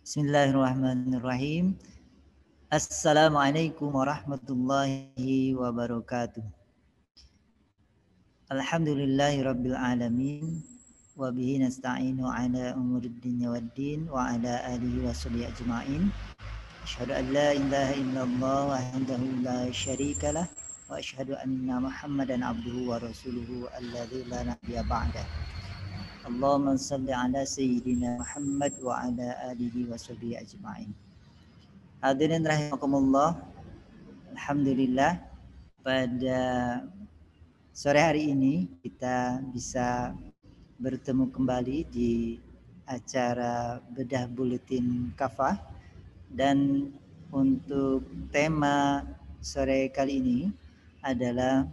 Bismillahirrahmanirrahim. Assalamualaikum warahmatullahi wabarakatuh. Alhamdulillahirabbil alamin wa bihi nasta'inu ala umuriddin dunya waddin wa ala alihi washabihi ajmain. Asyhadu an la ilaha illallah wahdahu la syarikalah wa asyhadu anna Muhammadan abduhu wa rasuluhu alladzi la nabiyya ba'dah. Allahumma salli ala sayyidina Muhammad wa ala alihi wa sahbihi ajma'in. Hadirin rahimakumullah. Alhamdulillah pada sore hari ini kita bisa bertemu kembali di acara bedah buletin Kafah, dan untuk tema sore kali ini adalah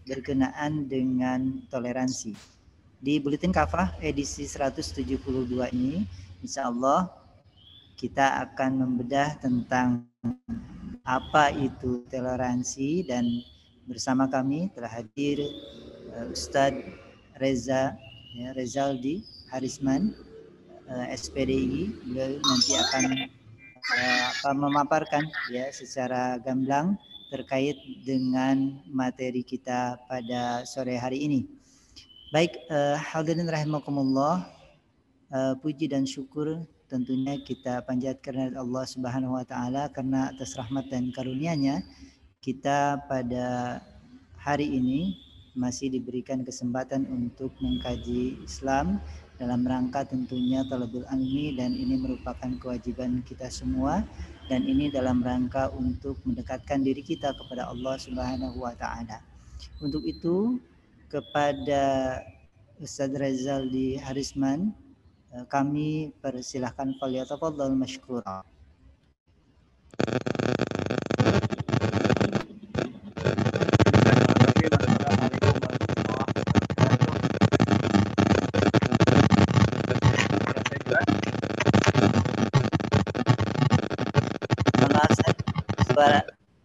berkenaan dengan toleransi. Di Buletin Kafah edisi 172 ini, insya Allah kita akan membedah tentang apa itu toleransi, dan bersama kami telah hadir Ustadz Reza Rezaldi Harisman, SPDI. Beliau nanti akan memaparkan secara gamblang terkait dengan materi kita pada sore hari ini. Baik, hadirin rahimakumullah, puji dan syukur tentunya kita panjatkan kepada Allah Subhanahu wa taala, karena atas rahmat dan karunia-Nya kita pada hari ini masih diberikan kesempatan untuk mengkaji Islam dalam rangka tentunya talabul ilmi, dan ini merupakan kewajiban kita semua, dan ini dalam rangka untuk mendekatkan diri kita kepada Allah Subhanahu wa taala. Untuk itu, kepada Ustadz Rezaldi Harisman kami persilahkan, falyatafadhal mashkura.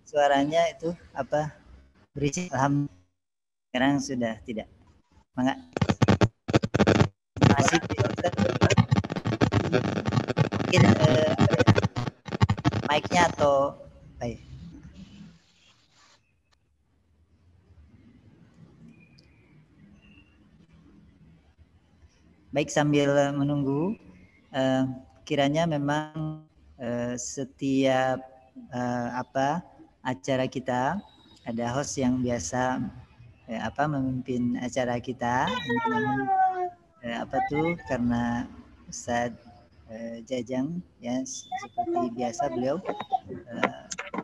Suaranya itu apa? Berisik. Alhamdulillah. Sekarang sudah tidak. Mangga. Masih mungkin mic-nya atau baik. Baik, sambil menunggu, kiranya memang setiap acara kita ada host yang biasa memimpin acara kita. Karena Ustadz Jajang ya seperti biasa beliau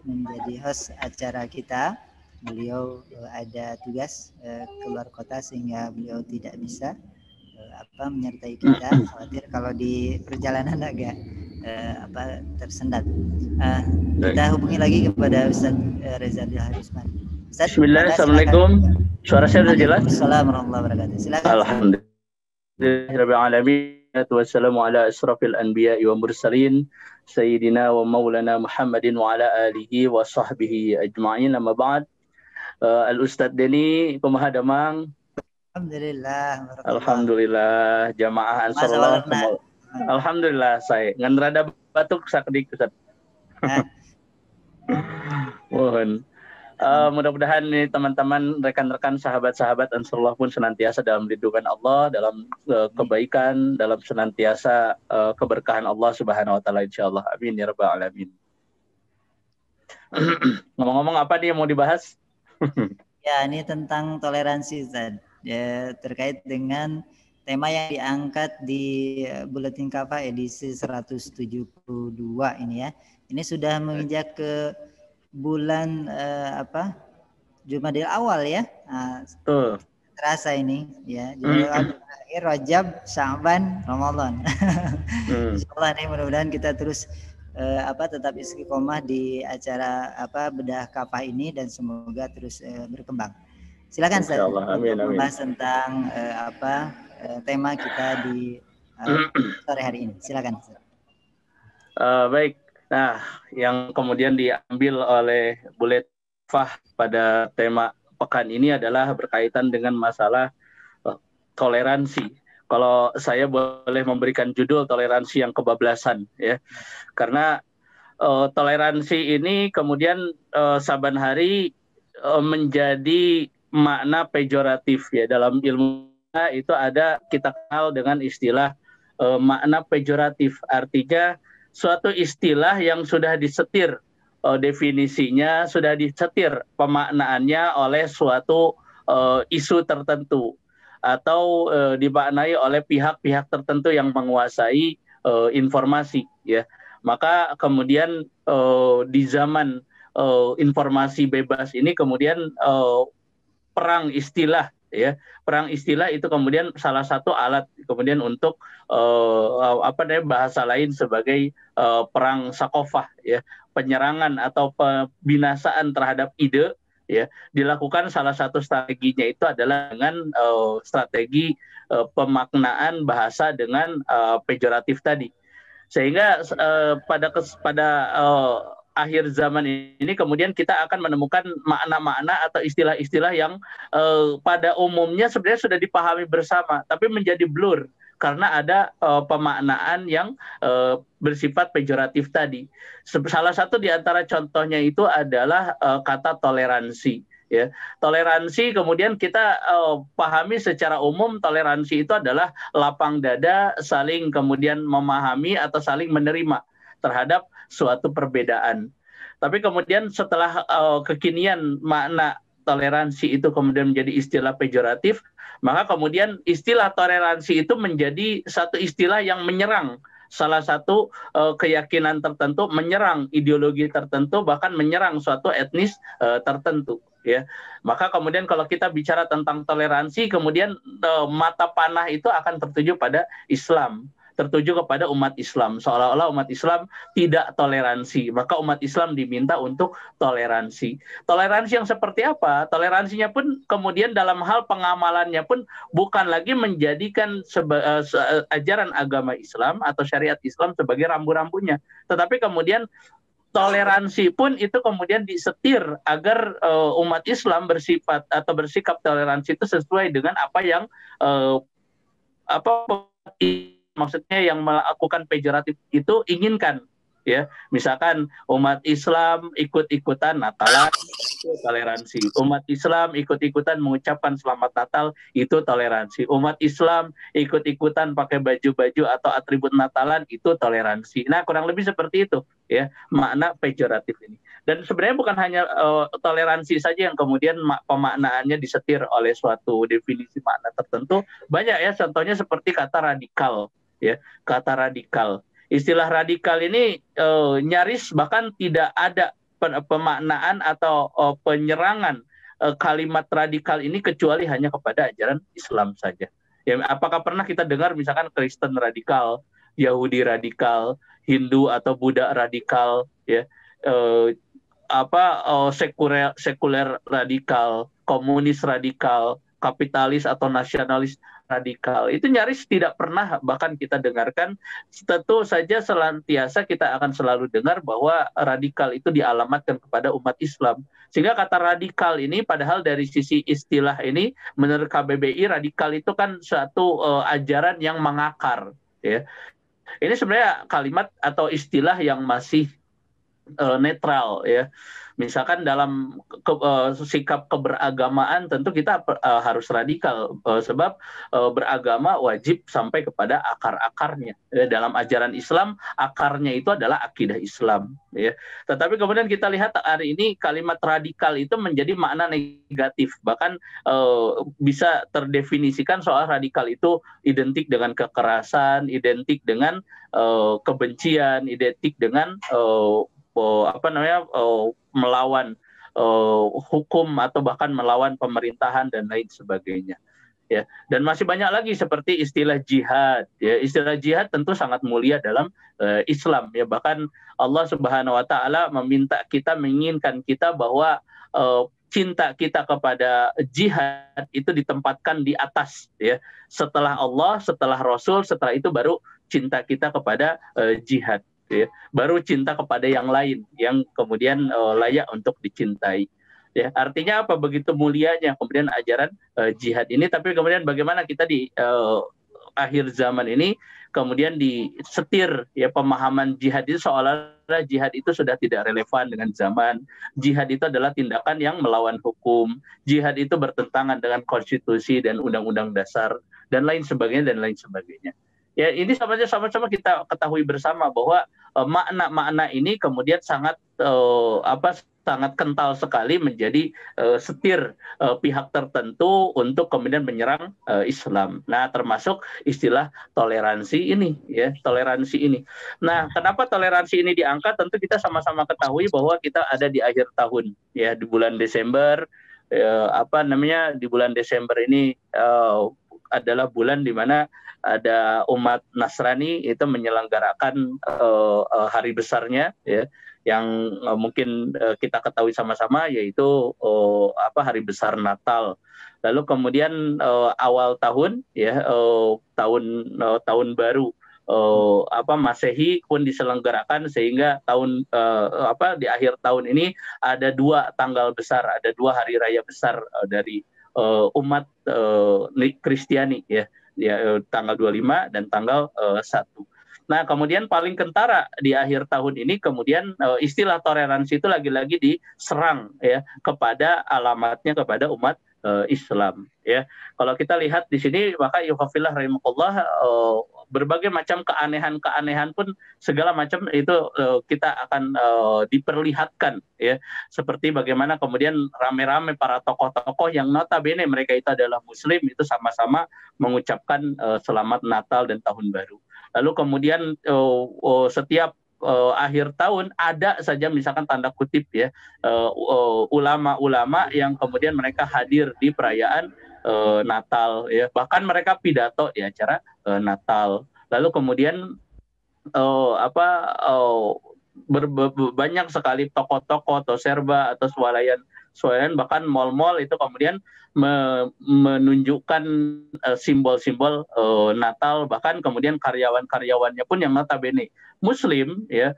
menjadi host acara kita. Beliau ada tugas keluar kota sehingga beliau tidak bisa menyertai kita. Khawatir kalau di perjalanan agak tersendat. Kita hubungi lagi kepada Ustadz Rezaldi Harisman. Bismillah, assalamualaikum. Suara saya sudah jelas? Assalamualaikum warahmatullahi wabarakatuh. Silakan. Alhamdulillahirabbil alamin. wassalamu ala asrafil anbiya'i wa mursalin sayyidina wa maulana Muhammadin wa ala alihi wa sahbihi ajma'in. Amma ba'd. Al-Ustadz Denny Kumaha Damang. Alhamdulillah. Alhamdulillah jamaah Ansarullah. Alhamdulillah saya ngan rada batuk sakedik Ustaz. Mohon. Mudah-mudahan nih teman-teman, rekan-rekan, sahabat-sahabat Ansarullah pun senantiasa dalam lindungan Allah, dalam kebaikan, dalam senantiasa keberkahan Allah Subhanahu wa taala insyaallah. Amin ya rabbal alamin. Ngomong-ngomong apa nih yang mau dibahas? Ya, ini tentang toleransi Ustaz. Ya, terkait dengan tema yang diangkat di Buletin Kafah edisi 172 ini ya. Ini sudah menginjak ke bulan Jumadil awal ya. Terasa ini ya. Jumadil awal, Rajab, Sya'ban, Ramadan. Insyaallah nih mudah-mudahan kita terus tetap istiqomah di acara bedah kafah ini dan semoga terus berkembang. Silakan Ustaz untuk membahas tentang tema kita di sore hari ini. Silakan Ustaz. Baik. Nah, yang kemudian diambil oleh Bulet Fah pada tema pekan ini adalah berkaitan dengan masalah toleransi. Kalau saya boleh memberikan judul toleransi yang kebablasan, ya, karena toleransi ini kemudian saban hari menjadi makna pejoratif ya. Dalam ilmu itu ada kita kenal dengan istilah makna pejoratif, artinya suatu istilah yang sudah disetir definisinya, sudah disetir pemaknaannya oleh suatu isu tertentu atau dimaknai oleh pihak-pihak tertentu yang menguasai informasi ya. Maka kemudian di zaman informasi bebas ini kemudian perang istilah ya, perang istilah itu kemudian salah satu alat kemudian untuk bahasa lain sebagai perang sakofah ya, penyerangan atau pembinasaan terhadap ide ya, dilakukan salah satu strateginya itu adalah dengan strategi pemaknaan bahasa dengan pejoratif tadi, sehingga pada akhir zaman ini kemudian kita akan menemukan makna-makna atau istilah-istilah yang pada umumnya sebenarnya sudah dipahami bersama, tapi menjadi blur karena ada pemaknaan yang bersifat pejoratif tadi. Salah satu di antara contohnya itu adalah kata toleransi. Ya, toleransi kemudian kita pahami secara umum, toleransi itu adalah lapang dada, saling kemudian memahami atau saling menerima terhadap suatu perbedaan. Tapi kemudian setelah kekinian makna toleransi itu kemudian menjadi istilah pejoratif, maka kemudian istilah toleransi itu menjadi satu istilah yang menyerang salah satu keyakinan tertentu, menyerang ideologi tertentu, bahkan menyerang suatu etnis tertentu. Ya, maka kemudian kalau kita bicara tentang toleransi, kemudian mata panah itu akan tertuju pada Islam, tertuju kepada umat Islam, seolah-olah umat Islam tidak toleransi, maka umat Islam diminta untuk toleransi. Toleransi yang seperti apa? Toleransinya pun kemudian dalam hal pengamalannya pun bukan lagi menjadikan ajaran agama Islam atau syariat Islam sebagai rambu-rambunya, tetapi kemudian toleransi pun itu kemudian disetir agar umat Islam bersifat atau bersikap toleransi itu sesuai dengan apa yang maksudnya yang melakukan pejoratif itu inginkan ya. Misalkan umat Islam ikut-ikutan Natalan, itu toleransi. Umat Islam ikut-ikutan mengucapkan selamat Natal, itu toleransi. Umat Islam ikut-ikutan pakai baju-baju atau atribut Natalan, itu toleransi. Nah, kurang lebih seperti itu ya makna pejoratif ini. Dan sebenarnya bukan hanya toleransi saja yang kemudian pemaknaannya disetir oleh suatu definisi makna tertentu. Banyak ya, contohnya seperti kata radikal ya, kata radikal. Istilah radikal ini nyaris bahkan tidak ada pemaknaan atau penyerangan kalimat radikal ini kecuali hanya kepada ajaran Islam saja. Ya, apakah pernah kita dengar misalkan Kristen radikal, Yahudi radikal, Hindu atau Buddha radikal, ya, sekuler radikal, komunis radikal, kapitalis atau nasionalis radikal. Itu nyaris tidak pernah bahkan kita dengarkan. Tentu saja senantiasa kita akan selalu dengar bahwa radikal itu dialamatkan kepada umat Islam. Sehingga kata radikal ini padahal dari sisi istilah ini menurut KBBI radikal itu kan suatu ajaran yang mengakar, ya. Ini sebenarnya kalimat atau istilah yang masih netral, ya. Misalkan dalam sikap keberagamaan tentu kita harus radikal, sebab beragama wajib sampai kepada akar-akarnya. Dalam ajaran Islam akarnya itu adalah akidah Islam, ya. Tetapi kemudian kita lihat hari ini kalimat radikal itu menjadi makna negatif, bahkan bisa terdefinisikan soal radikal itu identik dengan kekerasan, identik dengan kebencian, identik dengan melawan hukum atau bahkan melawan pemerintahan dan lain sebagainya, ya. Dan masih banyak lagi seperti istilah jihad, ya. Istilah jihad tentu sangat mulia dalam Islam, ya. Bahkan Allah Subhanahu wa taala menginginkan kita bahwa cinta kita kepada jihad itu ditempatkan di atas, ya. Setelah Allah, setelah Rasul, setelah itu baru cinta kita kepada jihad, ya. Baru cinta kepada yang lain yang kemudian layak untuk dicintai, ya. Artinya apa? Begitu mulianya kemudian ajaran jihad ini, tapi kemudian bagaimana kita di akhir zaman ini kemudian disetir, ya, pemahaman jihad itu seolah-olah jihad itu sudah tidak relevan dengan zaman. Jihad itu adalah tindakan yang melawan hukum. Jihad itu bertentangan dengan konstitusi dan undang-undang dasar dan lain sebagainya dan lain sebagainya. Ya, ini sama-sama kita ketahui bersama bahwa makna-makna ini kemudian sangat sangat kental sekali menjadi setir pihak tertentu untuk kemudian menyerang Islam. Nah, termasuk istilah toleransi ini, ya, toleransi ini. Nah, kenapa toleransi ini diangkat? Tentu kita sama-sama ketahui bahwa kita ada di akhir tahun, ya, di bulan Desember. Di bulan Desember ini adalah bulan di mana ada umat Nasrani itu menyelenggarakan hari besarnya, ya, yang mungkin kita ketahui sama-sama, yaitu hari besar Natal. Lalu kemudian awal tahun, ya, tahun baru Masehi pun diselenggarakan, sehingga di akhir tahun ini ada 2 tanggal besar, ada 2 hari raya besar dari umat Kristiani, ya, tanggal 25 dan tanggal 1. Nah, kemudian paling kentara di akhir tahun ini kemudian istilah toleransi itu lagi-lagi diserang, ya, kepada alamatnya kepada umat Islam, ya. Kalau kita lihat di sini, maka yuhafillah rahimakumullah, berbagai macam keanehan pun segala macam itu kita akan diperlihatkan, ya. Seperti bagaimana kemudian rame-rame para tokoh-tokoh yang notabene mereka itu adalah muslim itu sama-sama mengucapkan selamat Natal dan Tahun Baru. Lalu kemudian setiap akhir tahun ada saja misalkan tanda kutip, ya, ulama-ulama yang kemudian mereka hadir di perayaan Natal, ya. Bahkan mereka pidato di acara Natal. Lalu kemudian banyak sekali tokoh-tokoh atau serba atau swalayan, bahkan mal-mal itu kemudian menunjukkan simbol-simbol Natal, bahkan kemudian karyawan-karyawannya pun yang notabene muslim, ya,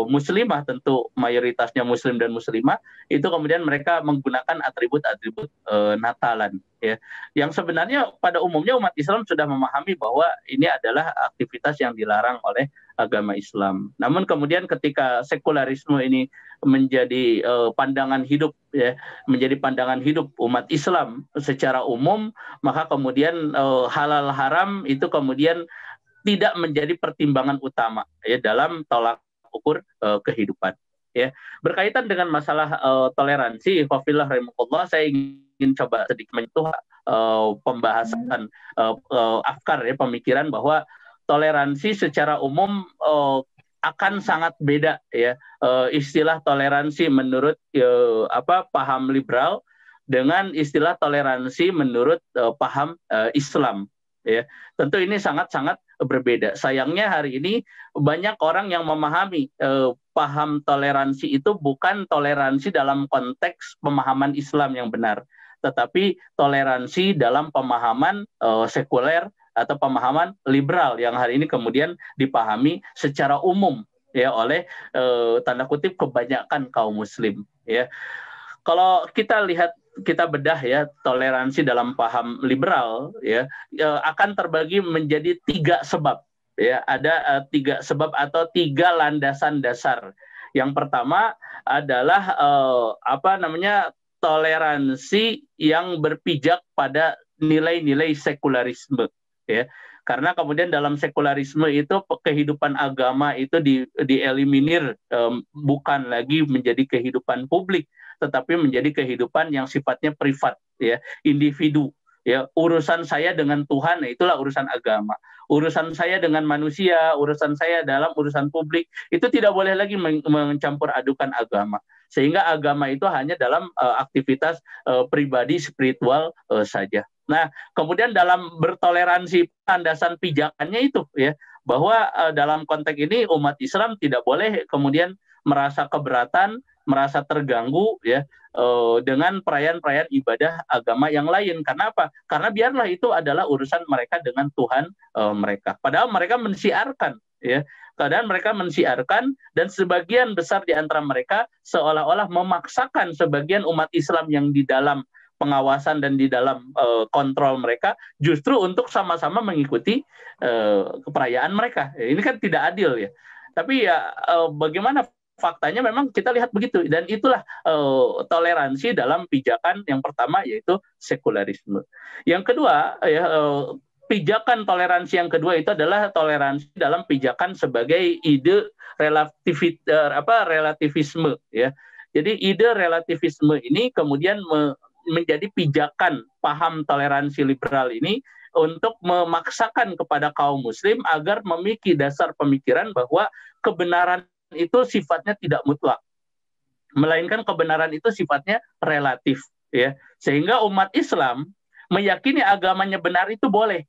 muslimah, tentu mayoritasnya muslim dan muslimah, itu kemudian mereka menggunakan atribut-atribut Natalan, ya, yang sebenarnya pada umumnya umat Islam sudah memahami bahwa ini adalah aktivitas yang dilarang oleh agama Islam. Namun kemudian ketika sekularisme ini menjadi pandangan hidup, ya, menjadi pandangan hidup umat Islam secara umum, maka kemudian halal haram itu kemudian tidak menjadi pertimbangan utama, ya, dalam tolak ukur kehidupan, ya. Berkaitan dengan masalah toleransi, wafillah rahimakumullah, saya ingin coba sedikit menyentuh pembahasan afkar, ya, pemikiran bahwa toleransi secara umum akan sangat beda, ya, istilah toleransi menurut paham liberal dengan istilah toleransi menurut paham Islam, ya. Tentu ini sangat-sangat berbeda. Sayangnya hari ini banyak orang yang memahami paham toleransi itu bukan toleransi dalam konteks pemahaman Islam yang benar, tetapi toleransi dalam pemahaman sekuler atau pemahaman liberal yang hari ini kemudian dipahami secara umum ya oleh tanda kutip kebanyakan kaum muslim ya. Kalau kita lihat, kita bedah ya, toleransi dalam paham liberal ya akan terbagi menjadi 3 sebab ya. Ada 3 sebab atau 3 landasan dasar. Yang pertama adalah toleransi yang berpijak pada nilai-nilai sekularisme ya. Karena kemudian dalam sekularisme itu kehidupan agama itu dieliminir, bukan lagi menjadi kehidupan publik, tetapi menjadi kehidupan yang sifatnya privat ya, individu ya. Urusan saya dengan Tuhan, itulah urusan agama. Urusan saya dengan manusia, urusan saya dalam urusan publik itu tidak boleh lagi mencampur adukan agama. Sehingga agama itu hanya dalam aktivitas pribadi spiritual saja. Nah, kemudian dalam bertoleransi, landasan pijakannya itu ya, bahwa dalam konteks ini umat Islam tidak boleh kemudian merasa keberatan, merasa terganggu ya dengan perayaan-perayaan ibadah agama yang lain. Karena apa? Karena biarlah itu adalah urusan mereka dengan Tuhan mereka. Padahal mereka mensiarkan ya. Keadaan mereka mensiarkan, dan sebagian besar di antara mereka seolah-olah memaksakan sebagian umat Islam yang di dalam pengawasan dan di dalam kontrol mereka justru untuk sama-sama mengikuti perayaan mereka. Ini kan tidak adil ya. Tapi ya bagaimana faktanya memang kita lihat begitu, dan itulah toleransi dalam pijakan yang pertama, yaitu sekularisme. Yang kedua ya, pijakan toleransi yang kedua itu adalah toleransi dalam pijakan sebagai ide relativisme ya. Jadi ide relativisme ini kemudian menjadi pijakan paham toleransi liberal ini untuk memaksakan kepada kaum muslim agar memiliki dasar pemikiran bahwa kebenaran itu sifatnya tidak mutlak, melainkan kebenaran itu sifatnya relatif ya. Sehingga umat Islam meyakini agamanya benar itu boleh,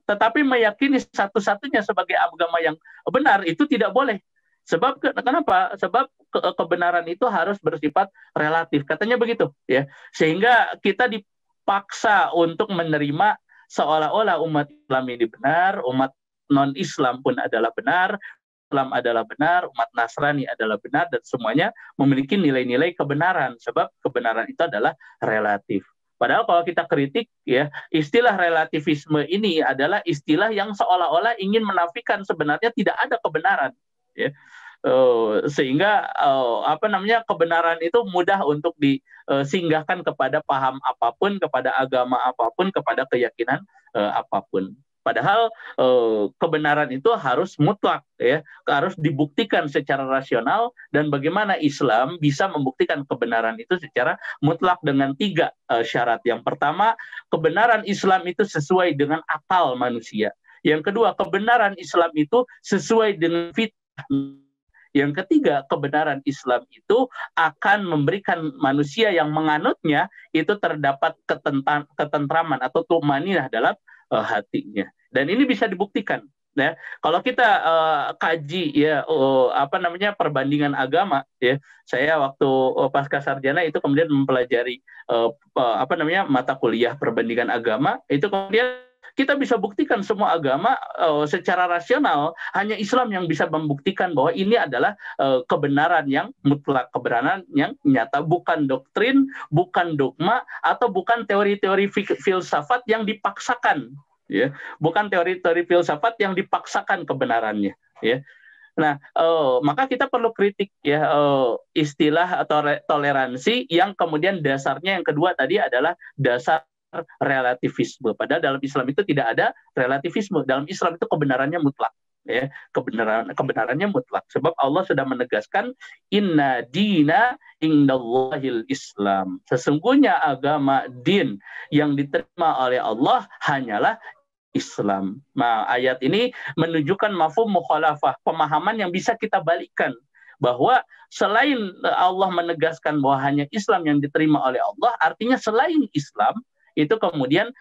tetapi meyakini satu-satunya sebagai agama yang benar itu tidak boleh. Sebab kenapa? Sebab kebenaran itu harus bersifat relatif, katanya begitu ya. Sehingga kita dipaksa untuk menerima seolah-olah umat Islam ini benar, umat non-Islam pun adalah benar, Islam adalah benar, umat Nasrani adalah benar, dan semuanya memiliki nilai-nilai kebenaran, sebab kebenaran itu adalah relatif. Padahal kalau kita kritik ya, istilah relativisme ini adalah istilah yang seolah-olah ingin menafikan sebenarnya tidak ada kebenaran ya. Sehingga kebenaran itu mudah untuk disinggahkan kepada paham apapun, kepada agama apapun, kepada keyakinan apapun. Padahal kebenaran itu harus mutlak ya, harus dibuktikan secara rasional, dan bagaimana Islam bisa membuktikan kebenaran itu secara mutlak dengan 3 syarat. Yang pertama, kebenaran Islam itu sesuai dengan akal manusia. Yang kedua, kebenaran Islam itu sesuai dengan fitrah. Yang ketiga, kebenaran Islam itu akan memberikan manusia yang menganutnya itu terdapat ketentraman atau tumaninah dalam hatinya. Dan ini bisa dibuktikan ya. Kalau kita kaji ya perbandingan agama ya. Saya waktu pasca sarjana itu kemudian mempelajari mata kuliah perbandingan agama, itu kemudian kita bisa buktikan semua agama secara rasional. Hanya Islam yang bisa membuktikan bahwa ini adalah kebenaran yang mutlak, kebenaran yang nyata, bukan doktrin, bukan dogma, atau bukan teori-teori filsafat yang dipaksakan ya, bukan teori-teori filsafat yang dipaksakan kebenarannya ya. Nah, maka kita perlu kritik ya istilah atau toleransi yang kemudian dasarnya yang kedua tadi adalah dasar relativisme. Padahal dalam Islam itu tidak ada relativisme. Dalam Islam itu kebenarannya mutlak ya, kebenarannya mutlak. Sebab Allah sudah menegaskan inna dina indallahil Islam. Sesungguhnya agama din yang diterima oleh Allah hanyalah Islam. Nah, ayat ini menunjukkan mafhum mukhalafah, pemahaman yang bisa kita balikkan, bahwa selain Allah menegaskan bahwa hanya Islam yang diterima oleh Allah, artinya selain Islam itu kemudian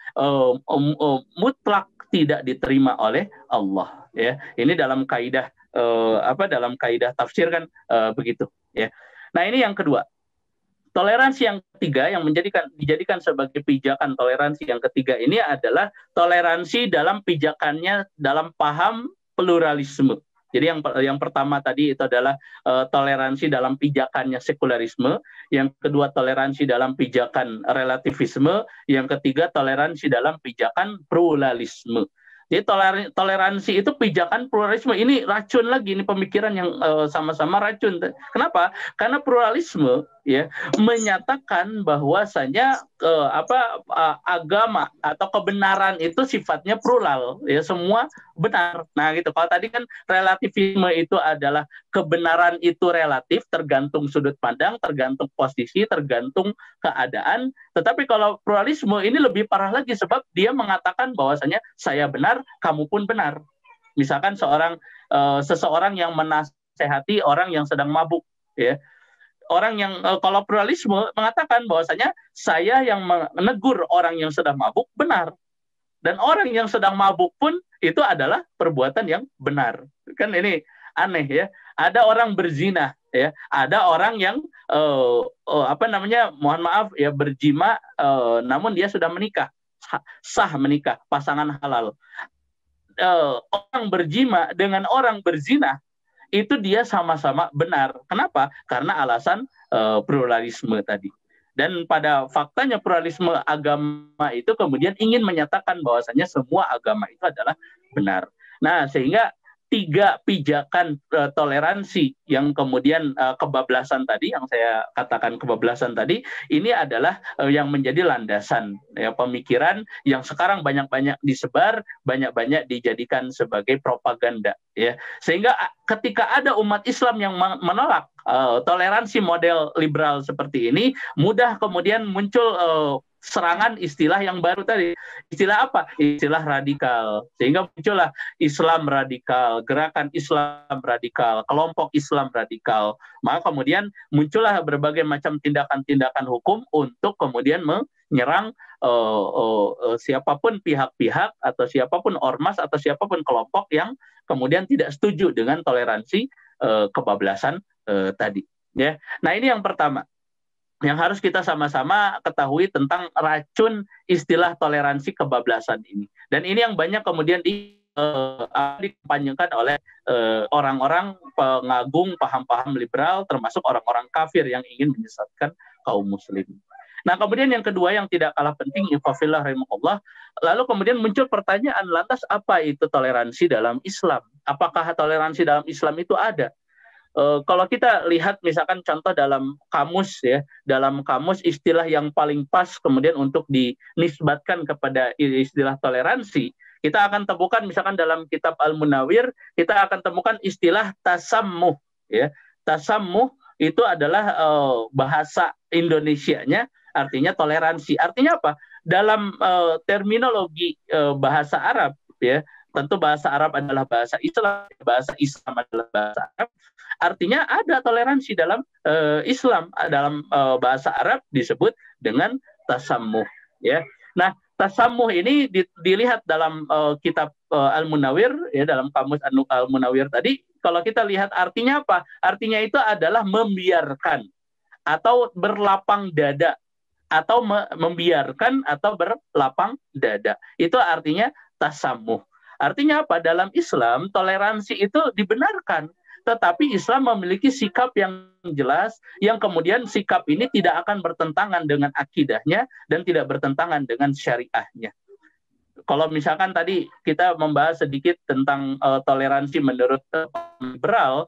mutlak tidak diterima oleh Allah ya. Ini dalam kaidah dalam kaidah tafsir kan begitu ya. Nah, ini yang kedua. toleransi yang ketiga yang dijadikan sebagai pijakan toleransi yang ketiga ini adalah toleransi dalam pijakannya dalam paham pluralisme. Jadi yang pertama tadi itu adalah toleransi dalam pijakannya sekularisme, yang kedua toleransi dalam pijakan relativisme, yang ketiga toleransi dalam pijakan pluralisme. Jadi toleransi itu pijakan pluralisme. Ini racun lagi, ini pemikiran yang sama-sama racun. Kenapa? Karena pluralisme ya menyatakan bahwasanya agama atau kebenaran itu sifatnya plural, ya semua benar. Nah gitu. Kalau tadi kan relativisme itu adalah kebenaran itu relatif, tergantung sudut pandang, tergantung posisi, tergantung keadaan. Tetapi kalau pluralisme ini lebih parah lagi sebab dia mengatakan bahwasanya saya benar, kamu pun benar. Misalkan seseorang yang menasehati orang yang sedang mabuk, ya. Orang yang kalau pluralisme mengatakan bahwasanya saya yang menegur orang yang sedang mabuk benar, dan orang yang sedang mabuk pun itu adalah perbuatan yang benar. Kan ini aneh ya. Ada orang berzina, ya, ada orang yang mohon maaf ya berjima, namun dia sudah menikah, sah menikah, pasangan halal. Orang berjima dengan orang berzina itu dia sama-sama benar. Kenapa? Karena alasan pluralisme tadi. Dan pada faktanya pluralisme agama itu kemudian ingin menyatakan bahwasanya semua agama itu adalah benar. Nah, sehingga 3 pijakan toleransi yang kemudian kebablasan tadi, yang saya katakan kebablasan tadi, ini adalah yang menjadi landasan ya, pemikiran yang sekarang banyak-banyak disebar, banyak-banyak dijadikan sebagai propaganda ya. Sehingga ketika ada umat Islam yang menolak toleransi model liberal seperti ini, mudah kemudian muncul serangan istilah yang baru tadi. Istilah apa? Istilah radikal. Sehingga muncullah Islam radikal, gerakan Islam radikal, kelompok Islam radikal. Maka kemudian muncullah berbagai macam tindakan-tindakan hukum untuk kemudian menyerang siapapun pihak-pihak atau siapapun ormas atau siapapun kelompok yang kemudian tidak setuju dengan toleransi kebablasan tadi. Ya. Nah, ini yang pertama yang harus kita sama-sama ketahui tentang racun istilah toleransi kebablasan ini. Dan ini yang banyak kemudian dikampanyekan oleh orang-orang pengagung paham-paham liberal, termasuk orang-orang kafir yang ingin menyesatkan kaum muslim. Nah, kemudian yang kedua yang tidak kalah penting, ifafillah rahimahullah, lalu kemudian muncul pertanyaan, lantas apa itu toleransi dalam Islam? Apakah toleransi dalam Islam itu ada? Kalau kita lihat misalkan contoh dalam kamus ya, dalam kamus istilah yang paling pas kemudian untuk dinisbatkan kepada istilah toleransi, kita akan temukan misalkan dalam kitab Al-Munawir, kita akan temukan istilah tasammuh ya. Tasammuh itu adalah bahasa Indonesianya, artinya toleransi. Artinya apa? Dalam terminologi bahasa Arab ya, tentu bahasa Arab adalah bahasa Islam adalah bahasa Arab. Artinya ada toleransi dalam Islam, dalam bahasa Arab disebut dengan tasammuh ya. Nah, tasammuh ini dilihat dalam kitab Al-Munawir ya, dalam kamus Al-Munawir tadi, kalau kita lihat artinya apa? Artinya itu adalah membiarkan atau berlapang dada, atau membiarkan atau berlapang dada. Itu artinya tasammuh. Artinya apa? Dalam Islam toleransi itu dibenarkan, tetapi Islam memiliki sikap yang jelas, yang kemudian sikap ini tidak akan bertentangan dengan akidahnya dan tidak bertentangan dengan syariahnya. Kalau misalkan tadi kita membahas sedikit tentang toleransi menurut liberal,